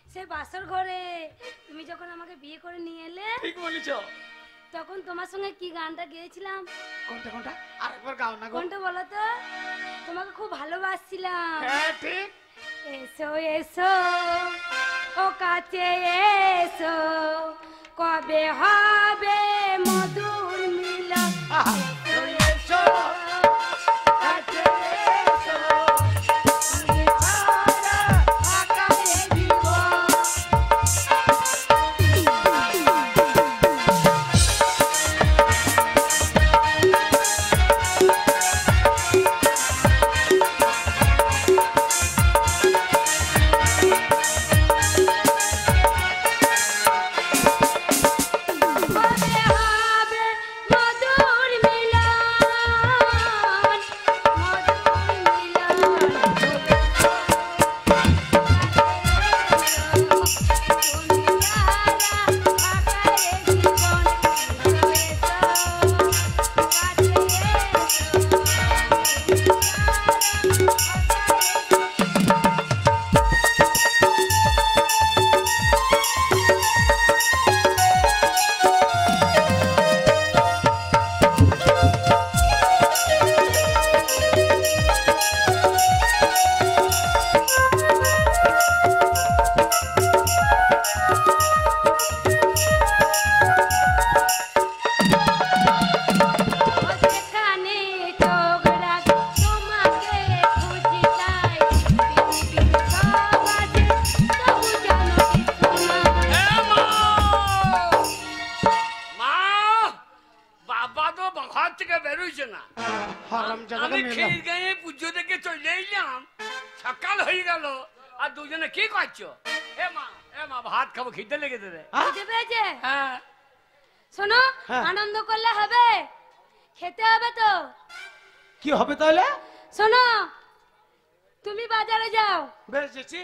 সেই বাসর ঘরে তুমি যখন আমাকে বিয়ে করে নিয়ে এলে ঠিক বলেছ তখন তোমার সঙ্গে কি গানটা গেয়েছিলাম কোনটা কোনটা আরেকবার গাও না গো কোনটা বলো তো তোমাকে খুব ভালোবাসছিলাম হ্যাঁ ঠিক এসো এসো ও কাছে এসো কবে হবে মধুর মিলন এসো কাছে এসো তুমি ছাড়া আকাশে জীবন কবে হবে মধুর মিলন তুমি ছাড়া আকাশে জীবন যেখানে চোখ রাখ তোমাকে খুঁজি তাই পৃথিবীর সব আছে তবু জানো কিছু না। মা বাবা তো ঘর থেকে বেরোইছে না হারামজাদা আমি মেলা ক্ষীর গায়ে পুজো থেকে চলে এলাম সকাল হয়ে গেল আর দুজনে কি করছো এ মা ভাত খাবো খিদে লেগেছে রে বুঝতে পেরেছে? হ্যাঁ শোনো হ্যাঁ। আনন্দ করলে হবে খেতে হবে তো কি হবে তাহলে শোনো তুমি বাজারে যাও বেশ যেছি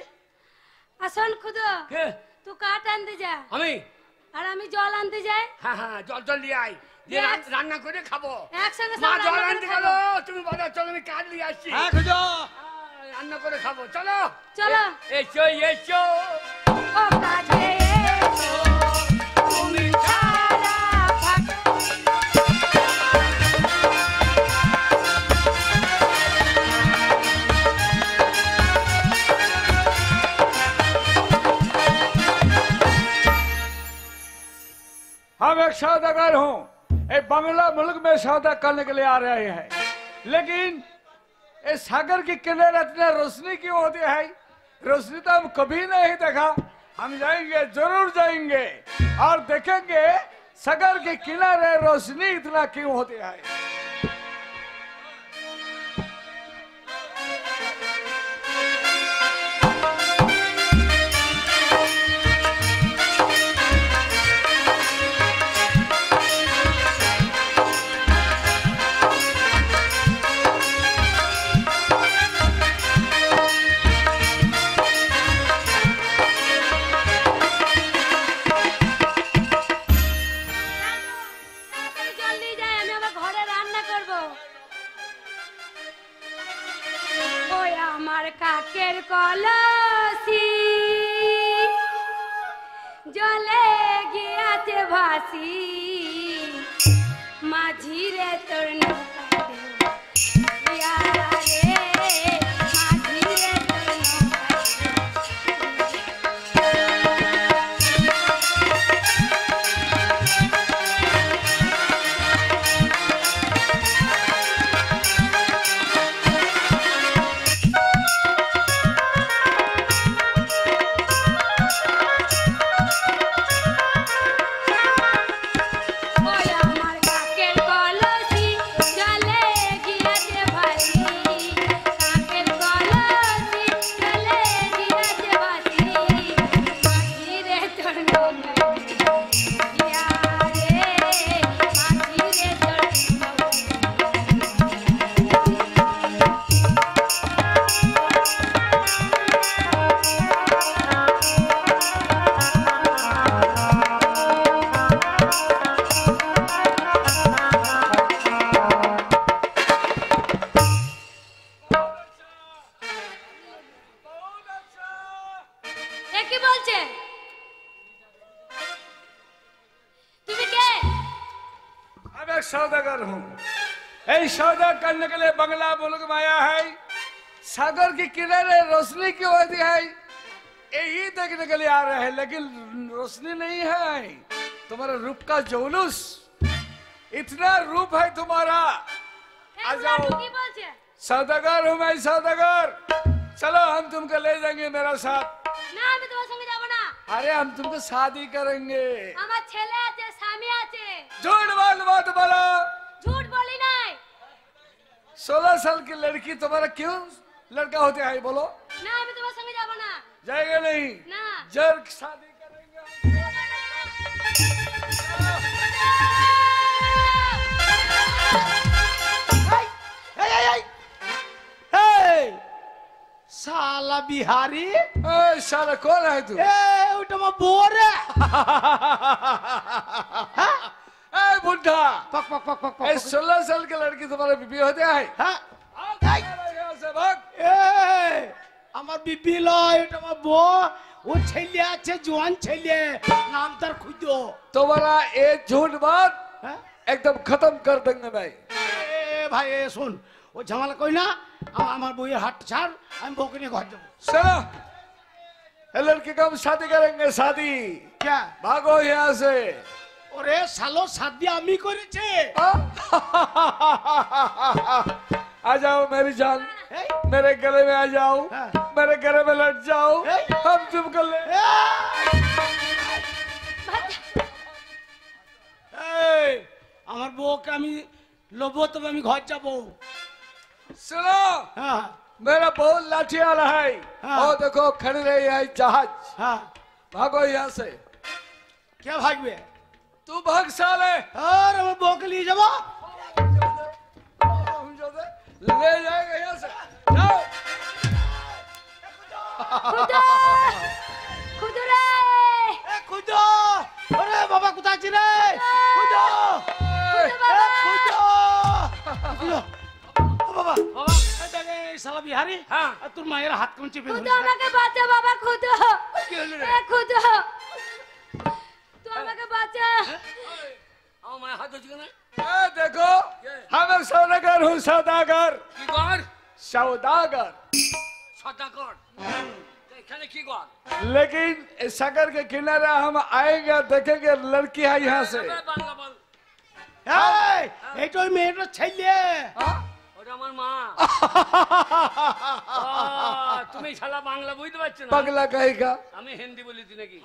আর শোন খুদো কে তুই কাঠ আনতে যা আমি আর আমি জল আনতে যাই হ্যাঁ জল নিয়ে আই দিয়ে Yes. রান্না করে খাবো একসঙ্গে মা সব জল রান্না আনতে করে গেল খাবো। তুমি বাজার চলো আমি কাঠ নিয়ে আসছি হ্যাঁ খুঁজো রান্না করে খাবো চলো চলো এসো এসো ও কাছে এসো তুমি ছাড়া থাকে हम एक सौदागर हूँ एक बंगला मुल्क में सौदा करने के लिए आ रहे हैं लेकिन इस सागर की किनारे इतने रोशनी क्यों होती है रोशनी तो हम कभी नहीं देखा हम जाएंगे जरूर जाएंगे और देखेंगे सागर के किनारे रोशनी इतना क्यों होती है তাড়াতাড়ি জলদি যাই আমি আবার ঘরে রান্না করব ওই আমার কাকের কলসি জলে গিয়াছে ভাসি মাঝি রে তোর নৌকা দেব ইয়ারা রে মাঝি রে তোর নৌকা দেব। কি বলছে? তুমি কে? अब एक सौदागर हूँ। यही सौदा करने के लिए बंगला मुल्क में आया है। सागर के किनारे रोशनी की होती है, यही देखने के लिए आ रहे हैं, लेकिन रोशनी नहीं है। तुम्हारा रूप का जुलूस, इतना रूप है तुम्हारा। आ जाओ। কি বলছে? सौदागर हूँ मैं, सौदागर। चलो हम तुमको ले जाएंगे मेरा साथ। না আমি তোমার সঙ্গে যাব না। अरे हम तुमको शादी करेंगे। আমার ছেলে আছে, স্বামী আছে। झूठ बोल मत बोलो। ঝুট বলি নাই। 16 साल की लड़की तुम्हारा क्यों लड़का होते हैं बोलो? না আমি তোমার সঙ্গে যাব না। जाएगा नहीं? না। जब शादी करेंगे। साला बिहारी ए, साला कौन है तू? ওটা আমার বউ রে ए बुढ़ा, पक पक पक पक ए 16 साल की लड़की तुम्हारा बीबी होते हैं? হ্যাঁ यहाँ से भाग। আমার বিবি লয়, এটা আমার বউ। ও ছেলে আছে, জোয়ান ছেলে, নাম তার খুঁজো। तुम्हारा ये झूठ बात হ্যাঁ एकदम खत्म कर देंगे मैं। ভাই শোন, ও ঝামেলা কই না, আমার বউয়ের হাত ছাড়, আমি বউকে নিয়ে ঘর যাবো। चलो, ये लड़की का हम शादी करेंगे, शादी। क्या? भागो यहाँ से। ওরে শালো, শাদি আমি করেছে। आ जाओ मेरी जान, এই, मेरे गले में आ जाओ, हाँ। मेरे गले में लट जाओ, এই। हम तुमको ले। এই, আমার বউকে আমি লোবো, তবে আমি ঘর যাবো। सुनो, হ্যাঁ मेरा बहुत लाठी वाला है। हाँ। वो देखो खड़ी रही है जहाज। হ্যাঁ, भागो यहाँ से। কে ভাগবে? तू भाग साले। আর আমার বউকে নিয়ে যাবো। हम जो दे, ले जाएंगे यहाँ से। जाओ। খুদো খুদো রে। খুঁজো, ওরে বাবা কোথায় আছিস রে? খুঁজো, খুঁজো, খুঁজো। ও বাবা, বাবা, এই দেখ, এই শালা বিহারি, হ্যাঁ। আর তোর মায়ের হাত কোন চেপে খুদো ধরেছে। আমাকে বাঁচা বাবা, খুদো। কি হলো রে? এ খুদো, তুই আমাকে বাঁচা। आओ मैं हाथ उठा ना। ए देखो, हम एक सौदागर हूँ, सौदागर। की कर? सौदागर। सौदागर। এখানে কি কর? लेकिन इस सागर के किनारे हम आएंगे, देखेंगे लड़की है यहाँ से। बांग्ला बोल। এই, এইটা ওই মেয়েটার ছেলে। ওটা আমার মা। তুমি শালা বাংলা বুঝতে পারছো না? পাগলা কহেगा। আমি হিন্দি বলি তুই নাকি?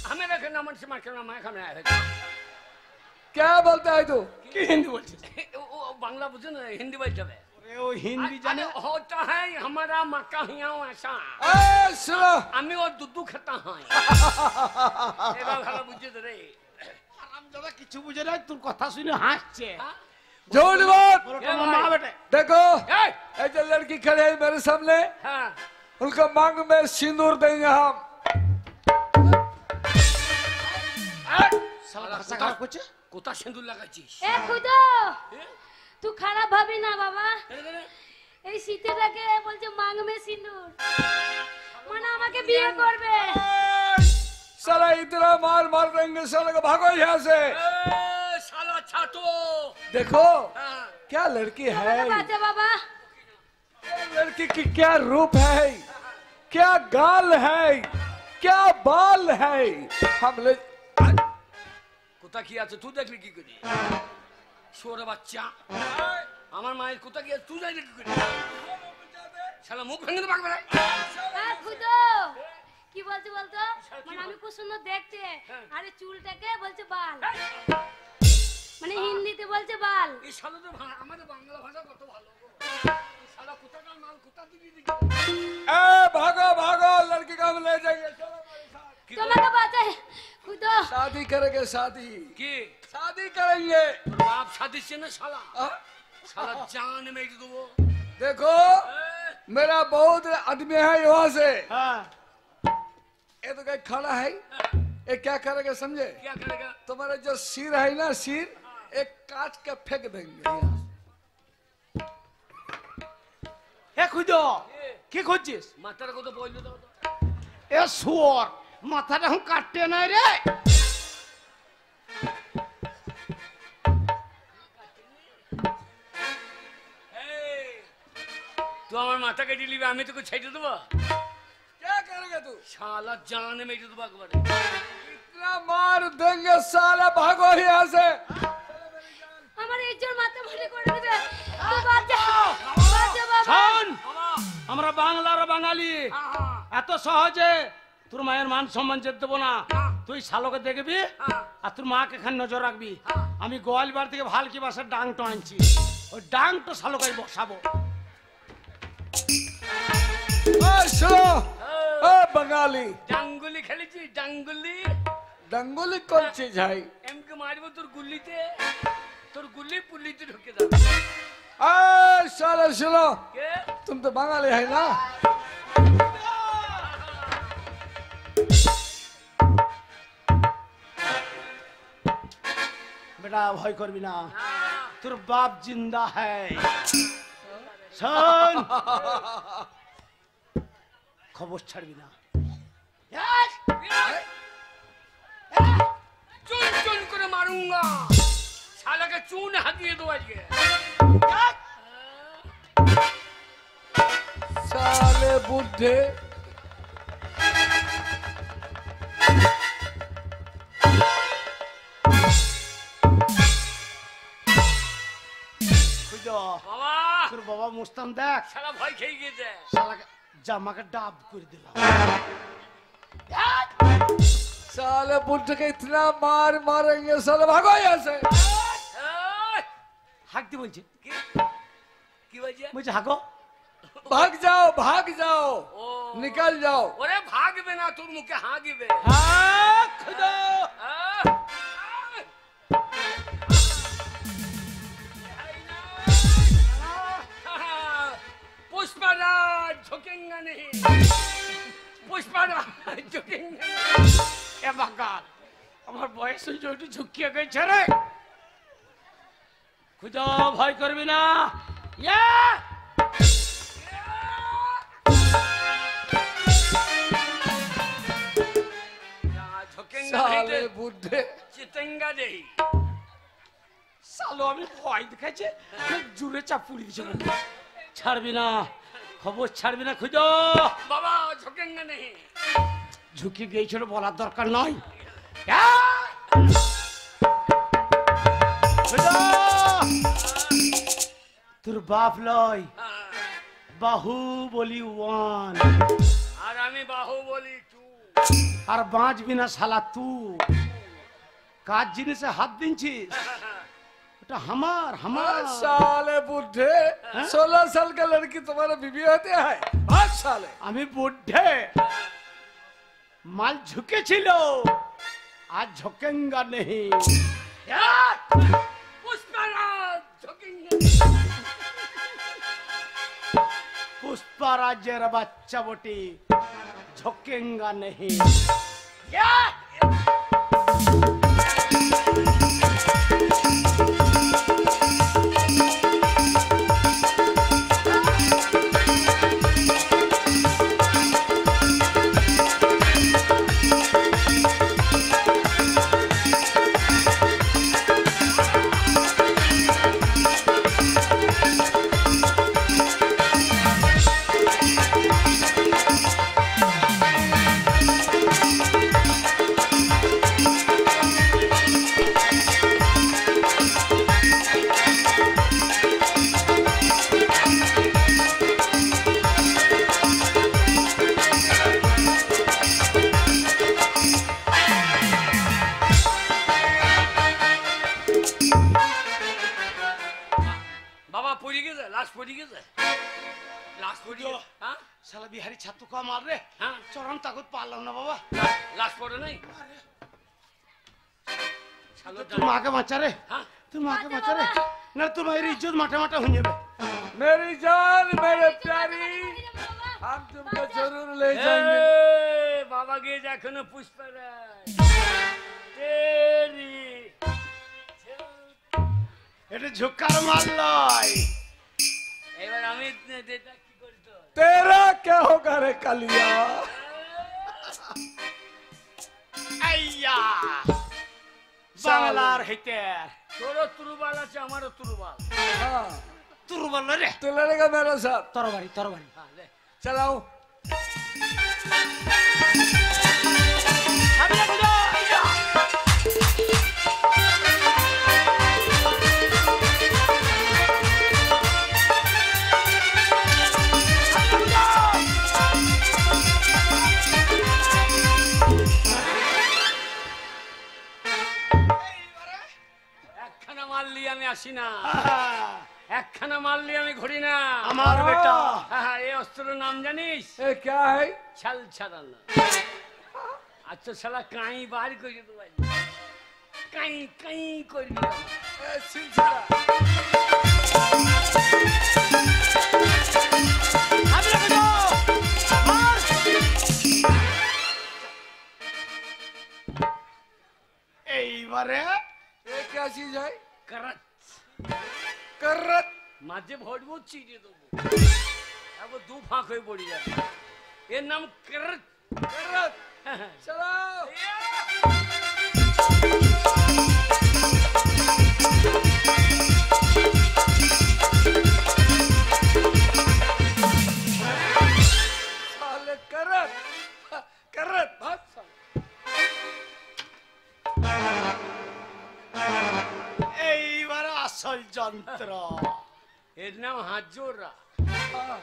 हमें रखे ना मन से मार करना मैं खाने आया है। क्या बोलता है तू? কি হিন্দি বলছিস? वो बांग्ला बुझे ना, हिंदी बोल जावे। ওরে ও হিন্দি জানে। होता है हमारा मक्का हिया ऐसा। ए सुनो, আমি ওর দুধ খেতা হয়। এবার ভালো বুঝে দে রে। হারামজাদা কিছু বুঝে না, তোর কথা শুনে হাসছে। झूठ मत। ওটা আমার মা বেটে। देखो, ये जो लड़की खड़े है मेरे सामने, हाँ, उनका मांग में सिंदूर देंगे हम। শালা ভাষা খারাপ করছে। কোথা সিঁদুর লাগাচ্ছিস? এ খুদো, তুই খারাপ ভাবি না বাবা। এই শীতেটাকে বলছে মাং মে সিঁদুর, মানে আমাকে বিয়ে করবে। साला इतना मार मार देंगे, साला को भागो यहाँ से। साला छातो, देखो क्या लड़की है, বাচ্চা বাবা। लड़की की क्या रूप है, क्या गाल है, क्या बाल है। हम ले কোথা কি আছে তুই দেখলি কি করি? ছোড়া বাচ্চা, আমার মায়ের কোথা কি আছে তুই জানি কি করি? শালা মুখ ভেঙে পাকবে রে। খুদো কি বলছে বলতো, মানে আমি খুব সুন্দর দেখতে, আরে চুলটাকে বলছে বাল, মানে হিন্দিতে বলছে বাল। এই শালা তো আমাদের বাংলা ভাষা কত ভালো গো। শালা কোথাকার মাল কোথা দিবি? এ ভাগো ভাগো, लड़की को हम ले जाएंगे, चलो मेरे साथ। তোমাকে বাঁচাই খুদো। शादी करेंगे, शादी की शादी करेंगे। बाप शादी से ना साला, साला जान में दो। देखो मेरा बहुत आदमी है यहाँ से। হ্যাঁ, ये तो क्या खड़ा है, ये क्या करेगा समझे? क्या करेगा? तुम्हारा जो सिर है ना, सिर एक काट के फेंक देंगे। এ খুঁজো, কি খুঁজছিস? माता को तो बोल दो। এ শুয়োর মাথাটা এখন কাটতে নাই রে। তুই আমার মাথা কেটে নিবি, আমি তোকে ছেড়ে দেবো? क्या करेगा तू? শালা জান মেরে দেবো একবারে। इतना मार देंगे साला, भागो यहाँ से। আমার একজন মাথা ভালো করে দিবে। তো বাচ্চা বাচ্চা বাবা। শোন, আমরা বাংলার বাঙালি, এত সহজে তোর মায়ের মান সম্মান যেতে দেবো না। তুই শালোকে দেখবি আর তোর মাকে এখানে নজর রাখবি। আমি গোয়ালবার থেকে ভালকি বাসার ডাংটো আনছি, ওই ডাংটো শালোকে বসাবো। सुनो ओ बंगाली, ডাঙ্গুলি খেলেছি? ডাঙ্গুলি डंगोली कौन चीज है? এমকে মারবো তোর গুল্লিতে, তোর গুল্লি পুল্লিতে ঢুকে যাবে। साला सुनो, কে? तुम तो बंगाली है ना? বেটা ভয় করবি না, তোর বাপ জিন্দা হ্যায়। শোন, খবর ছাড়বি না। চুন চুন করে মারুঙ্গা, শালাকে চুন হাতিয়ে দেবো আজকে। साले बुढ़े, বাবা তোর বাবা মুস্তান দেখ, শালা ভয় খেয়ে গিয়েছে। শালাকে জামাকে ডাব করে দিলাম। साले बुढ़े के इतना मार मारेंगे साले, भागो यहाँ से। এই, হাঁকতে বলছে, কি কি বলছে? বলছে হাঁকো। भाग जाओ, भाग जाओ, ও निकल जाओ। ওরে ভাগবে না, তোর মুখে হাগিবে। पुष्पराज झुकेंगा नहीं, पुष्पराज झुकेंगा नहीं। এ বাঙ্গাল, আমার বয়স হয়েছে একটু ঝুঁকিয়ে গেছে রে। খুঁজো, ভয় করবি না। ইয়া! झुकेंगा साले नहीं, बुढ़े, चितेंगा नहीं। সালো আমি ভয় দেখাচ্ছে, জুড়ে চাপ পুড়ি দিচ্ছে। ছাড়বি না, খবর ছাড়বি না। খুঁজো, बाबा झुकेंगा नहीं। ঝুঁকি গিয়েছিল বলার দরকার নয়। খুঁজো, তোর বাপ লয়, বাহু বলি ওয়ান, আর আমি বাহুবলী টু। আর বাঁচবি না শালা তু। কাজ জিনিসে হাত দিনছিস, এটা হামার হামার। साले बुढ़े, 16 साल का लड़की तुम्हारे बीवी होते हैं? भाग साले। আমি বুদ্ধে, মাল ঝুঁকেছিল, আজ ঝোঁকেঙ্গা নেই। पुष्पराज झुकेंगा। পুষ্পারাজের বাচ্চা বটি, ঝোঁকেঙ্গা নেই। শালা বিহারি ছাতু কা মার রে। হ্যাঁ চরম তাকত পারলাম না বাবা। লাশ পড়ে নাই তোর মাকে বাঁচা রে। হ্যাঁ তোর মাকে বাঁচা রে, না তোর মায়ের ইজ্জত মাঠে মাঠে হয়ে যাবে। मेरी जान मेरे प्यारी, हम तुमको जरूर ले जाएंगे। বাবা গিয়ে দেখো না পুষ্পরাজ তেরি এটা ঝুকার মাল লয়। এবার আমি কি করতো तेरा क्या होगा रे कालिया? বাংলার হইতে তোরও তুরুবাল আছে, আমারও তুরুবাল। हाँ তোর বলল রে तो लड़ेगा मेरे साथ। তরবারি তরবারি হ্যাঁ, লে। चलाओ। একখানা মারলি আমি আসি না, একখানা মারলি আমি ঘুরি না। আমার বেটা হ্যাঁ, এই অস্ত্রের নাম জানিস? ये क्या है? ছাল ছাড়ানো। আচ্ছা শালা কাই বার করে দেবো, কাই কাই করবি না। ये सिलसिला। এইবারে ये क्या चीज है? কারাত करत। মাঝে ভরবো, চিড়ে দেবো, তারপর দু ফাঁক হয়ে পড়ে যাবে। এর নাম কারাত। करत। चलाओ। साले करत। करत। भाग साले। এইবারে আসল যন্ত্র এর নাম হাজোরা। हाँ।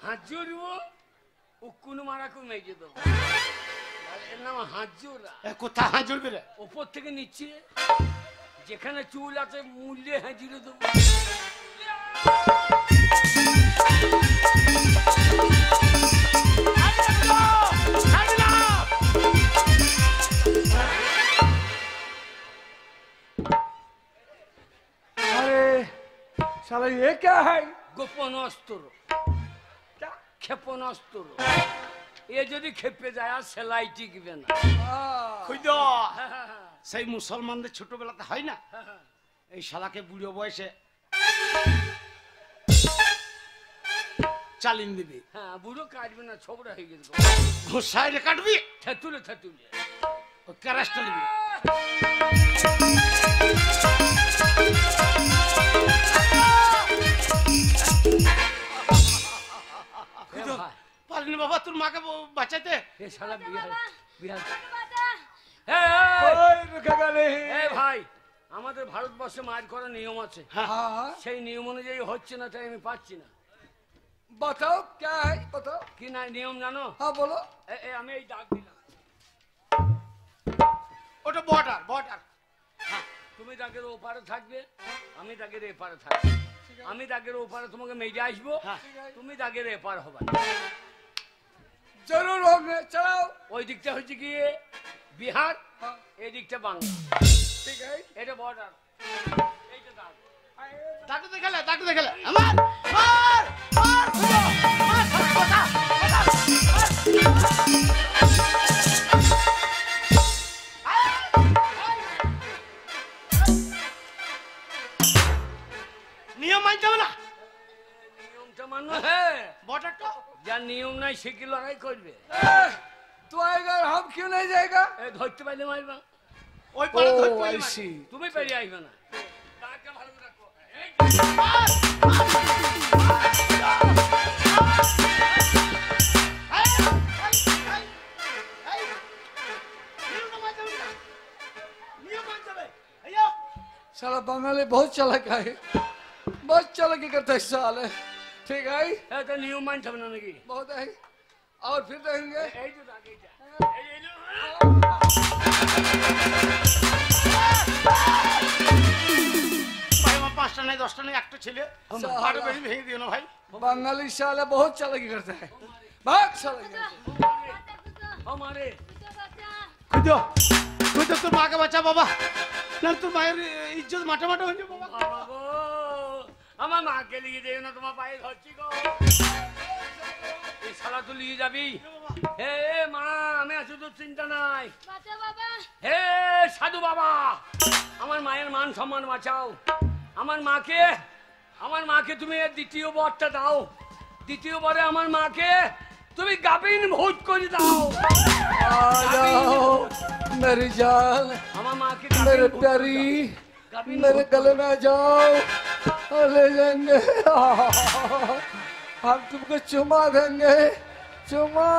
হাজুরবো, উকুন মারাকু মেজে দেবো। আর এর নাম হাজোরা। এ কোথায় হাঁজুড়বি রে ওপর থেকে নিচে যেখানে চুল আছে মূল্যে হাজিরে দেবো। अरे साला ये क्या है? গোপন অস্ত্র, ক্ষেপণাস্ত্র। এ যদি খেপে যায় আর সেলাই টিকবে না। খুইদ সেই মুসলমানদের ছোটবেলাতে হয় না, এই শালাকে বুড়ো বয়সে চালিন দিবি, হ্যাঁ, বুড়ো কাটবে না, ছোবড়া হয়ে গেছে। ঘুষায় রে কাটবি, থেতুলে থেতুলে ও ক্যারাসটা নিবি। এ ভাই, পারিনি বাবা তোর মাকে বাঁচাতে। এ শালা বিহার বিহার। कोई रुकेगा नहीं। এ ভাই, আমাদের ভারতবর্ষে মার করার নিয়ম আছে, हाँ সেই নিয়ম অনুযায়ী হচ্ছে না, তাই আমি পাচ্ছি না। बताओ क्या है? बताओ। কি না নিয়ম জানো? हाँ बोलो। আমি এই ডাক দিলাম, ওটা বর্ডার বর্ডার। তুমি দাগের ওপারে থাকবে, আমি দাগের এপারে থাকবো। আমি দাগের ওপারে তোমাকে মেজে আসবো, তুমি দাগের এপার হবা। जरूर होंगे। चलाओ। ওই দিকটা হচ্ছে গিয়ে বিহার, हाँ এই দিকটা বাংলা। ठीक है। এটা বর্ডার, এইটা দাগ। দাঁড়ু দেখালে দাঁড়ু দেখালে আমার মার মার খুঁজো মার কথা নিয়ম মানতে হবে না, নিয়মটা মানো। হ্যাঁ, বর্ডারটা যার নিয়ম নাই সে কি লড়াই করবে? तू आएगा और हम क्यों नहीं जाएगा? এ ধরতে পারলে মারবা, ওই পারে ধরে ओ পড়ে ऐसी। তুমি পেরে আসবে না। দাগটা ভালো করে রাখো। এই साला बंगाली बहुत चालाक है, बहुत चालाकी करता है साले। ठीक है, এটা নিয়ম মানতে হবে না নাকি? बहुत है। और फिर देखेंगे। এই তো দাগ, এইটা। এই লো। ভাই আমার 5টা নাই 10টা নাই একটা ছেলে আরো বেশি ভেঙে দিও না ভাই। बंगाली साला बहुत चालाकी करता है। भाग साला यहाँ से। আমারে খুঁজো খুঁজো তোর মাকে বাঁচা বাবা, না তোর মায়ের ইজ্জত মাঠে মাঠে হয়ে যাবে বাবা। বাবা গো, আমার মাকে নিয়ে যেও না, তোমার পায়ে ধরছি গো। এই শালা তো নিয়ে যাবি। হে মা, আমি আছি, তোর চিন্তা নাই। হে সাধু বাবা, আমার মায়ের মান সম্মান বাঁচাও। আমার মাকে তুমি এর দ্বিতীয় বরটা দাও। দ্বিতীয়বারে আমার মাকে তুমি গাবিন ভোট করে দাও। आ जाओ। मेरी जान, আমার মাকে मेरे प्यारी, मेरे गले में जाओ और ले जाएंगे। हम तुमको चुमा देंगे, चुमा।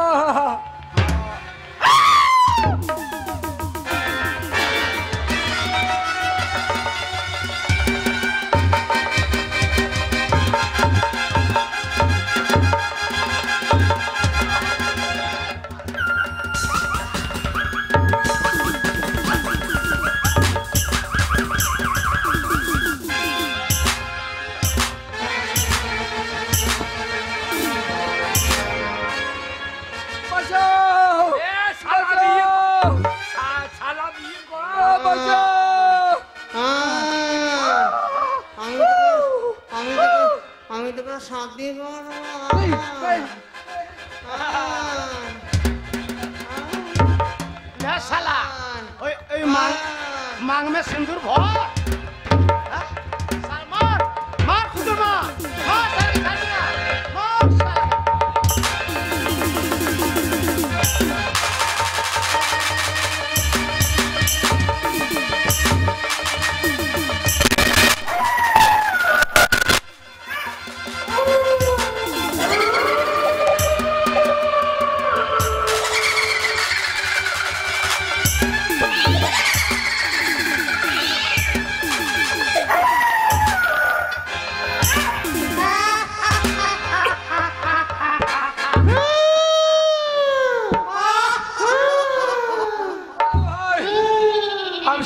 আমি তোকে শাদি শালা ওই ওই মাং মে সিন্দুর ভর মার মার খুদুর মার মার সারি সারি মার শালা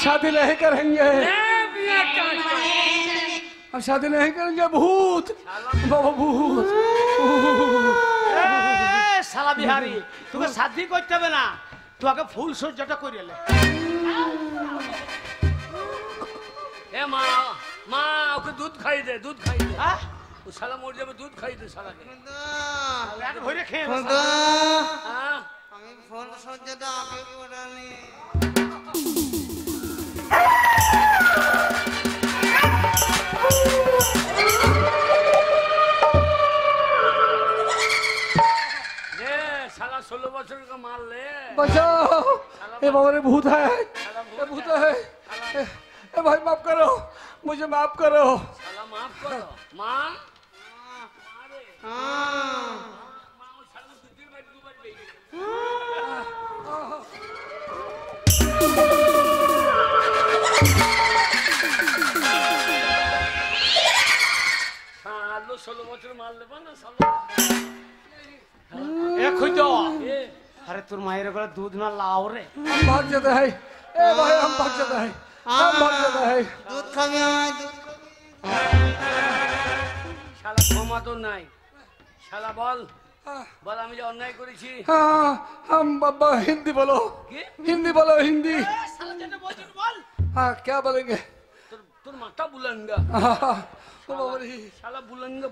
शादी नहीं करेंगे, हम शादी नहीं करेंगे। भूत बाबा, भूत। শালা বিহারি তোকে শাদি করতে হবে না, তুই আগে ফুল সজ্জাটা করে এলে। এ মা মা ওকে দুধ খাই দে, দুধ খাই দে। হ্যাঁ ও শালা মরে যাবে, দুধ খাই দে শালাকে। আগে ভরে খেয়ে নে। হ্যাঁ আমি ফোন সজ্জাটা আগে করানি। साला 16 बच्चों का मार ले। बचाओ, ये बाबा रे भूत है, ये भूत है। ए भाई माफ करो, मुझे माफ करो। साला माफ करो। मां सालो 16 बच्चों मार ले ना सालो। अरे तुर मायरे को दूध ना लाओ रे। हम भाग जाते हैं, ए भाई हम भाग जाते हैं, हम भाग जाते हैं। दूध खाबी আমায় दूध শালা ক্ষমা তো নাই। শালা বল বল আমি যে অন্যায় করেছি। हाँ हम बाबा हिंदी बोलो, हिंदी बोलो, हिंदी। हाँ क्या बोलेंगे? তোর তোর মাথা বুলঙ্গা। ओ बाबा रे, শালা বুলঙ্গা।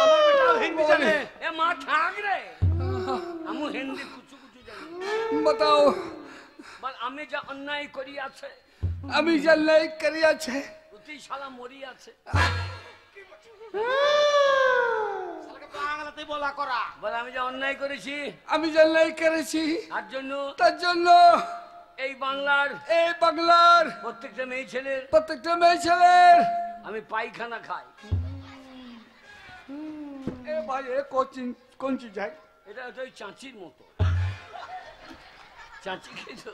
আমার বেটা হিন্দি জানে। এ মা ঠাক রে। আমু হিন্দি কুচু কুচু জানি। बताओ বল আমি যে অন্যায় করি আছে, আমি জানলাই করি আছে, তুই শালা মরি আছে। শালাকে বাংলাতেই বলা করা। বল আমি যে অন্যায় করেছি, আমি জানলাই করেছি, তার জন্য তার জন্য এই বাংলার এই বাংলার প্রত্যেকটা মেয়ে ছেলের প্রত্যেকটা মেয়ে ছেলের আমি পায়খানা খাই। এ ভাই এ কোন চিজ है? এটা হচ্ছে ওই চাঁচির মতো। চাঁচি খেয়েছো?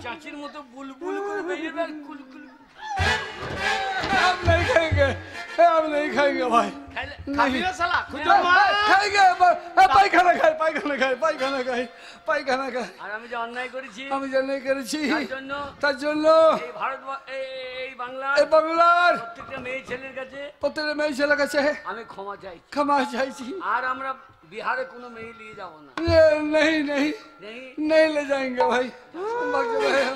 চাঁচির মতো বুলবুল করে বেরিয়ে বের কুলকুল। हम नहीं खाएंगे, हम नहीं खाएंगे भाई। খাইলে খাবি না শালা খুদুর মা। খাएंगे, পায়খানা খাই, পায়খানা খাই, পায়খানা খাই, পায়খানা খাই। আর আমি যে অন্যায় করেছি, আমি জানলাই করেছি, তার জন্য তার জন্য এই ভারত এই বাংলার এই বাংলার প্রত্যেকটা মেয়ে ছেলের কাছে প্রত্যেকটা মেয়ে ছেলের কাছে আমি ক্ষমা চাইছি। ক্ষমা চাইছি। আর আমরা बिहार কোনো মেয়ে নিয়ে যাব না। नहीं नहीं नहीं नहीं ले जाएंगे भाई, हम भाग जाते हैं।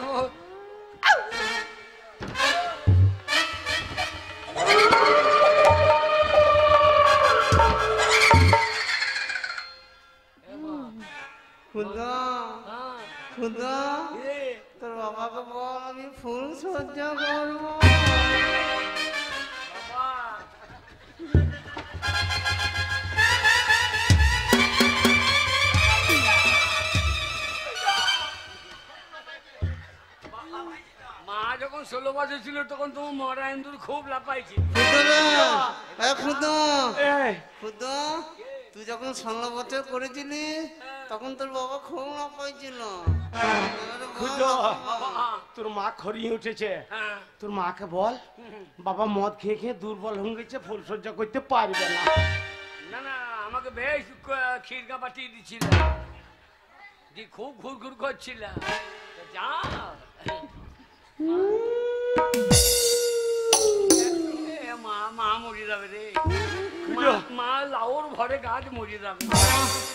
खुदा हाँ खुदा ये তোর বাবাকে বল আমি ফুল সজ্জা করবো। बाबा 16 বছর ছিল তখন তোমার মরা ইন্দুর খুব লাফাইছি। তুই যখন 16 বছর করেছিলি তখন তোর বাবা খুব লাফাইছিল। তোর মা খড়িয়ে উঠেছে, তোর মাকে বল বাবা মদ খেয়ে খেয়ে দুর্বল হয়ে গেছে, ফুল সজ্জা করতে পারবে না। না না, আমাকে বেশ খিরকা পাঠিয়ে দিচ্ছিল, খুব ঘুরঘুর করছিল। যা মা মরে যাবে রে, মা লাউর ঘরে গাছ মরে যাবে।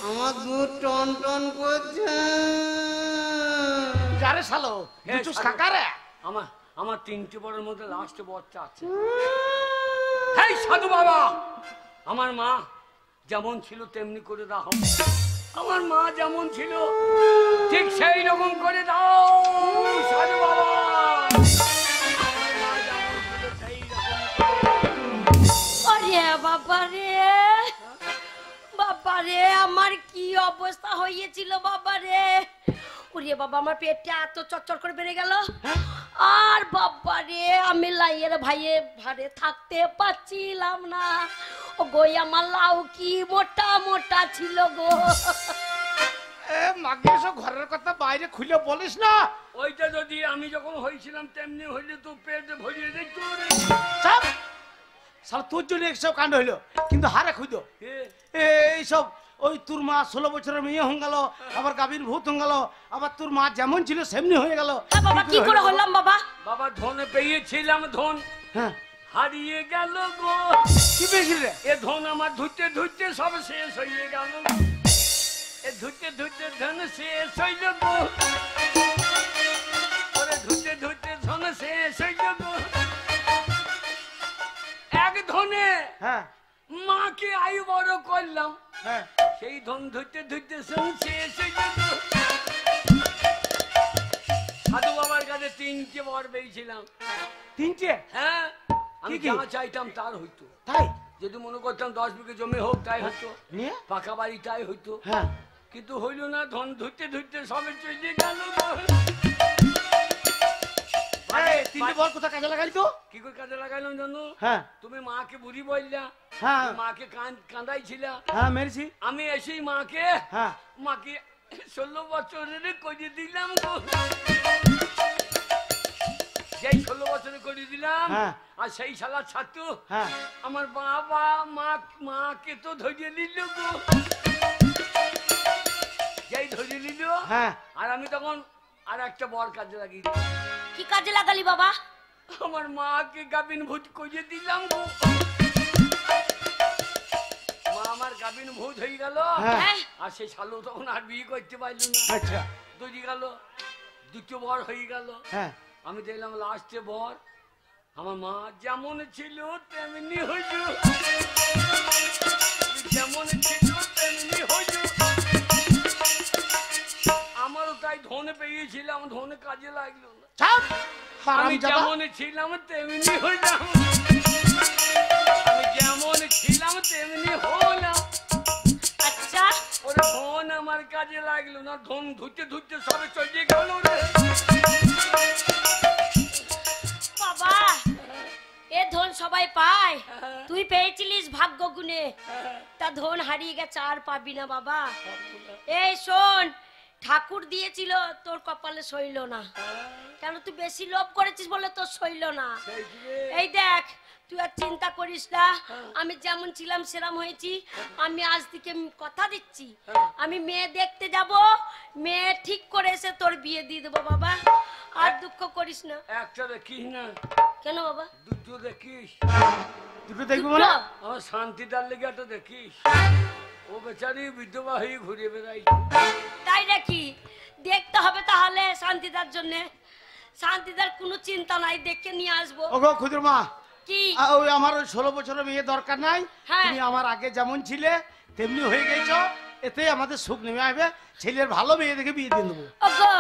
আমার দুধ টন টন করছে। যারে শালো দুটো কাকারে আমার 3টে বরের মধ্যে লাস্ট বাচ্চা আছে। হেই সাধু বাবা, আমার মা যেমন ছিল তেমনি করে দাও। আমার মা যেমন ছিল ঠিক সেই রকম করে দাও সাধু বাবা। বাবা রে, বাবা রে, আমার কি অবস্থা হয়েছিল বাবা রে। ওরে বাবা, আমার পেটটা এত চচ্চর করে বেড়ে গেল। আর বাবা রে, আমি লাইয়ের ভাইয়ে ভারে থাকতে পারছিলাম না। ও গো, আমার লাউ কি মোটা মোটা ছিল গো। মাগে সব ঘরের কথা বাইরে খুলে বলিস না। ওইটা যদি আমি যখন হয়েছিলাম তেমনি হইলে তো পেট ভরিয়ে দিত। সারা তোর জন্য এইসব কাণ্ড হইলো, কিন্তু হারে খুঁজো এইসব। ওই তোর মা 16 বছরের মেয়ে হয়ে গেল, আবার গাভীর ভূত হয়ে গেল, আবার তোর মা যেমন ছিল সেমনি হয়ে গেল। বাবা কি করে হলাম বাবা? বাবা ধনে পেয়েছিলাম, ধন হ্যাঁ হারিয়ে গেল গো। কি পেয়েছিল রে? এ ধন আমার ধুতে ধুতে সব শেষ হয়ে গেল। এ ধুতে ধুতে ধন শেষ হইল গো। ওরে ধুতে ধুতে ধন শেষ হইল গো। এক ধনে হ্যাঁ মাকে আয়ু বড় করলাম, হ্যাঁ সেই ধন ধুতে ধুতে শেষ হইল গো। সাধু বাবার কাছে 3টে বর পেয়েছিলাম। 3টে? হ্যাঁ, আমি কি? যা চাইতাম তার হইতো। তাই যদি মনে করতাম 10 বিঘে জমি হোক তাই হইতো, নিয়ে পাকা বাড়ি তাই হইতো। হ্যাঁ কিন্তু হইল না, ধন ধুতে ধুতে সবে চলে গেল। 3টে বল কোথা কাজে লাগাই তো? কি করে কাজে লাগাইলাম জানো? হ্যাঁ তুমি মাকে বুড়ি বললা, হ্যাঁ মাকে কাঁদাইছিল। হ্যাঁ মেরেছি। আমি এসেই মাকে হ্যাঁ মাকে 16 বছরের করে দিলাম গো। যেই 16 বছরে করে দিলাম, হ্যাঁ। আর সেই শালা ছাতু হ্যাঁ আমার বাবা মাকে তো ধরিয়ে নিল গো। যেই ধরিয়ে নিল, হ্যাঁ আর আমি তখন আর একটা বর কাজে লাগিয়ে কি কাজে লাগালি বাবা? আমার মাকে গাবিন ভূত করিয়ে দিলাম গো। মা আমার গাবিন ভূত হয়ে গেল, হ্যাঁ। আর সেই শালু তখন আর বিয়ে করতে পারল না। আচ্ছা দড়ি গেল, 2টো বর হয়ে গেল। হ্যাঁ আমি দেখলাম লাস্টে বর আমার মা যেমন ছিল তেমনি হইল, যেমন ছিল তেমনি হইল। আমারও তাই ধনে পেয়েছিলাম, ধনে কাজে লাগলো না। আমি যেমন ছিলাম তেমনি হইলাম, আমি যেমন ছিলাম তেমনি হলাম। আচ্ছা, ওরে ধন আমার কাজে লাগলো না, ধন ধুতে ধুতে সবে চলে গেল রে। বাবা এ ধন সবাই পায়, তুই পেয়েছিলিস ভাগ্য গুণে, তা ধন হারিয়ে গেছে আর পাবি না বাবা। এই শোন, ঠাকুর দিয়েছিল তোর কপালে সইল না, কেন তুই বেশি লোভ করেছিস বলে তোর সইল না। এই দেখ, তুই আর চিন্তা করিস না, আমি যেমন ছিলাম সেরম হয়েছি। আমি আজ থেকে কথা দিচ্ছি, আমি মেয়ে দেখতে যাব, মেয়ে ঠিক করে এসে তোর বিয়ে দিয়ে দেবো বাবা। আর দুঃখ করিস না। একটা দেখিস না? কেন বাবা? 2টো দেখিস? 2টো দেখবো মানে? আমার শান্তিদার লেগে একটা দেখিস। ও বেচারি বিধবা হয়ে ঘুরে বেড়াই। তাই নাকি? দেখতে হবে তাহলে শান্তিদার জন্য। শান্তিদার কোনো চিন্তা নাই, দেখে নিয়ে আসবো। ওগো খুদুর মা, কি ওই আমার 16 বছরের মেয়ে দরকার নাই। হ্যাঁ। তুমি আমার আগে যেমন ছিলে তেমনি হয়ে গেছো, এতে আমাদের সুখ নেমে আসবে। ছেলের ভালো মেয়ে দেখে বিয়ে দিয়ে দেবো। ওগো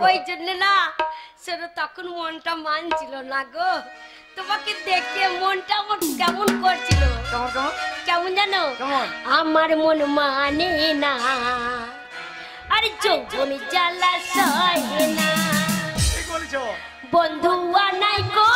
ওই জন্য না, সেটা তখন মনটা মানছিল না গো। তোমাকে দেখে মনটা আমার কেমন করছিল। কেমন কেমন কেমন জানো? কেমন? আমার মন মানে না, আরে যৌবন জ্বালা সয় না। ঠিক বলেছো। বন্ধু নাই কো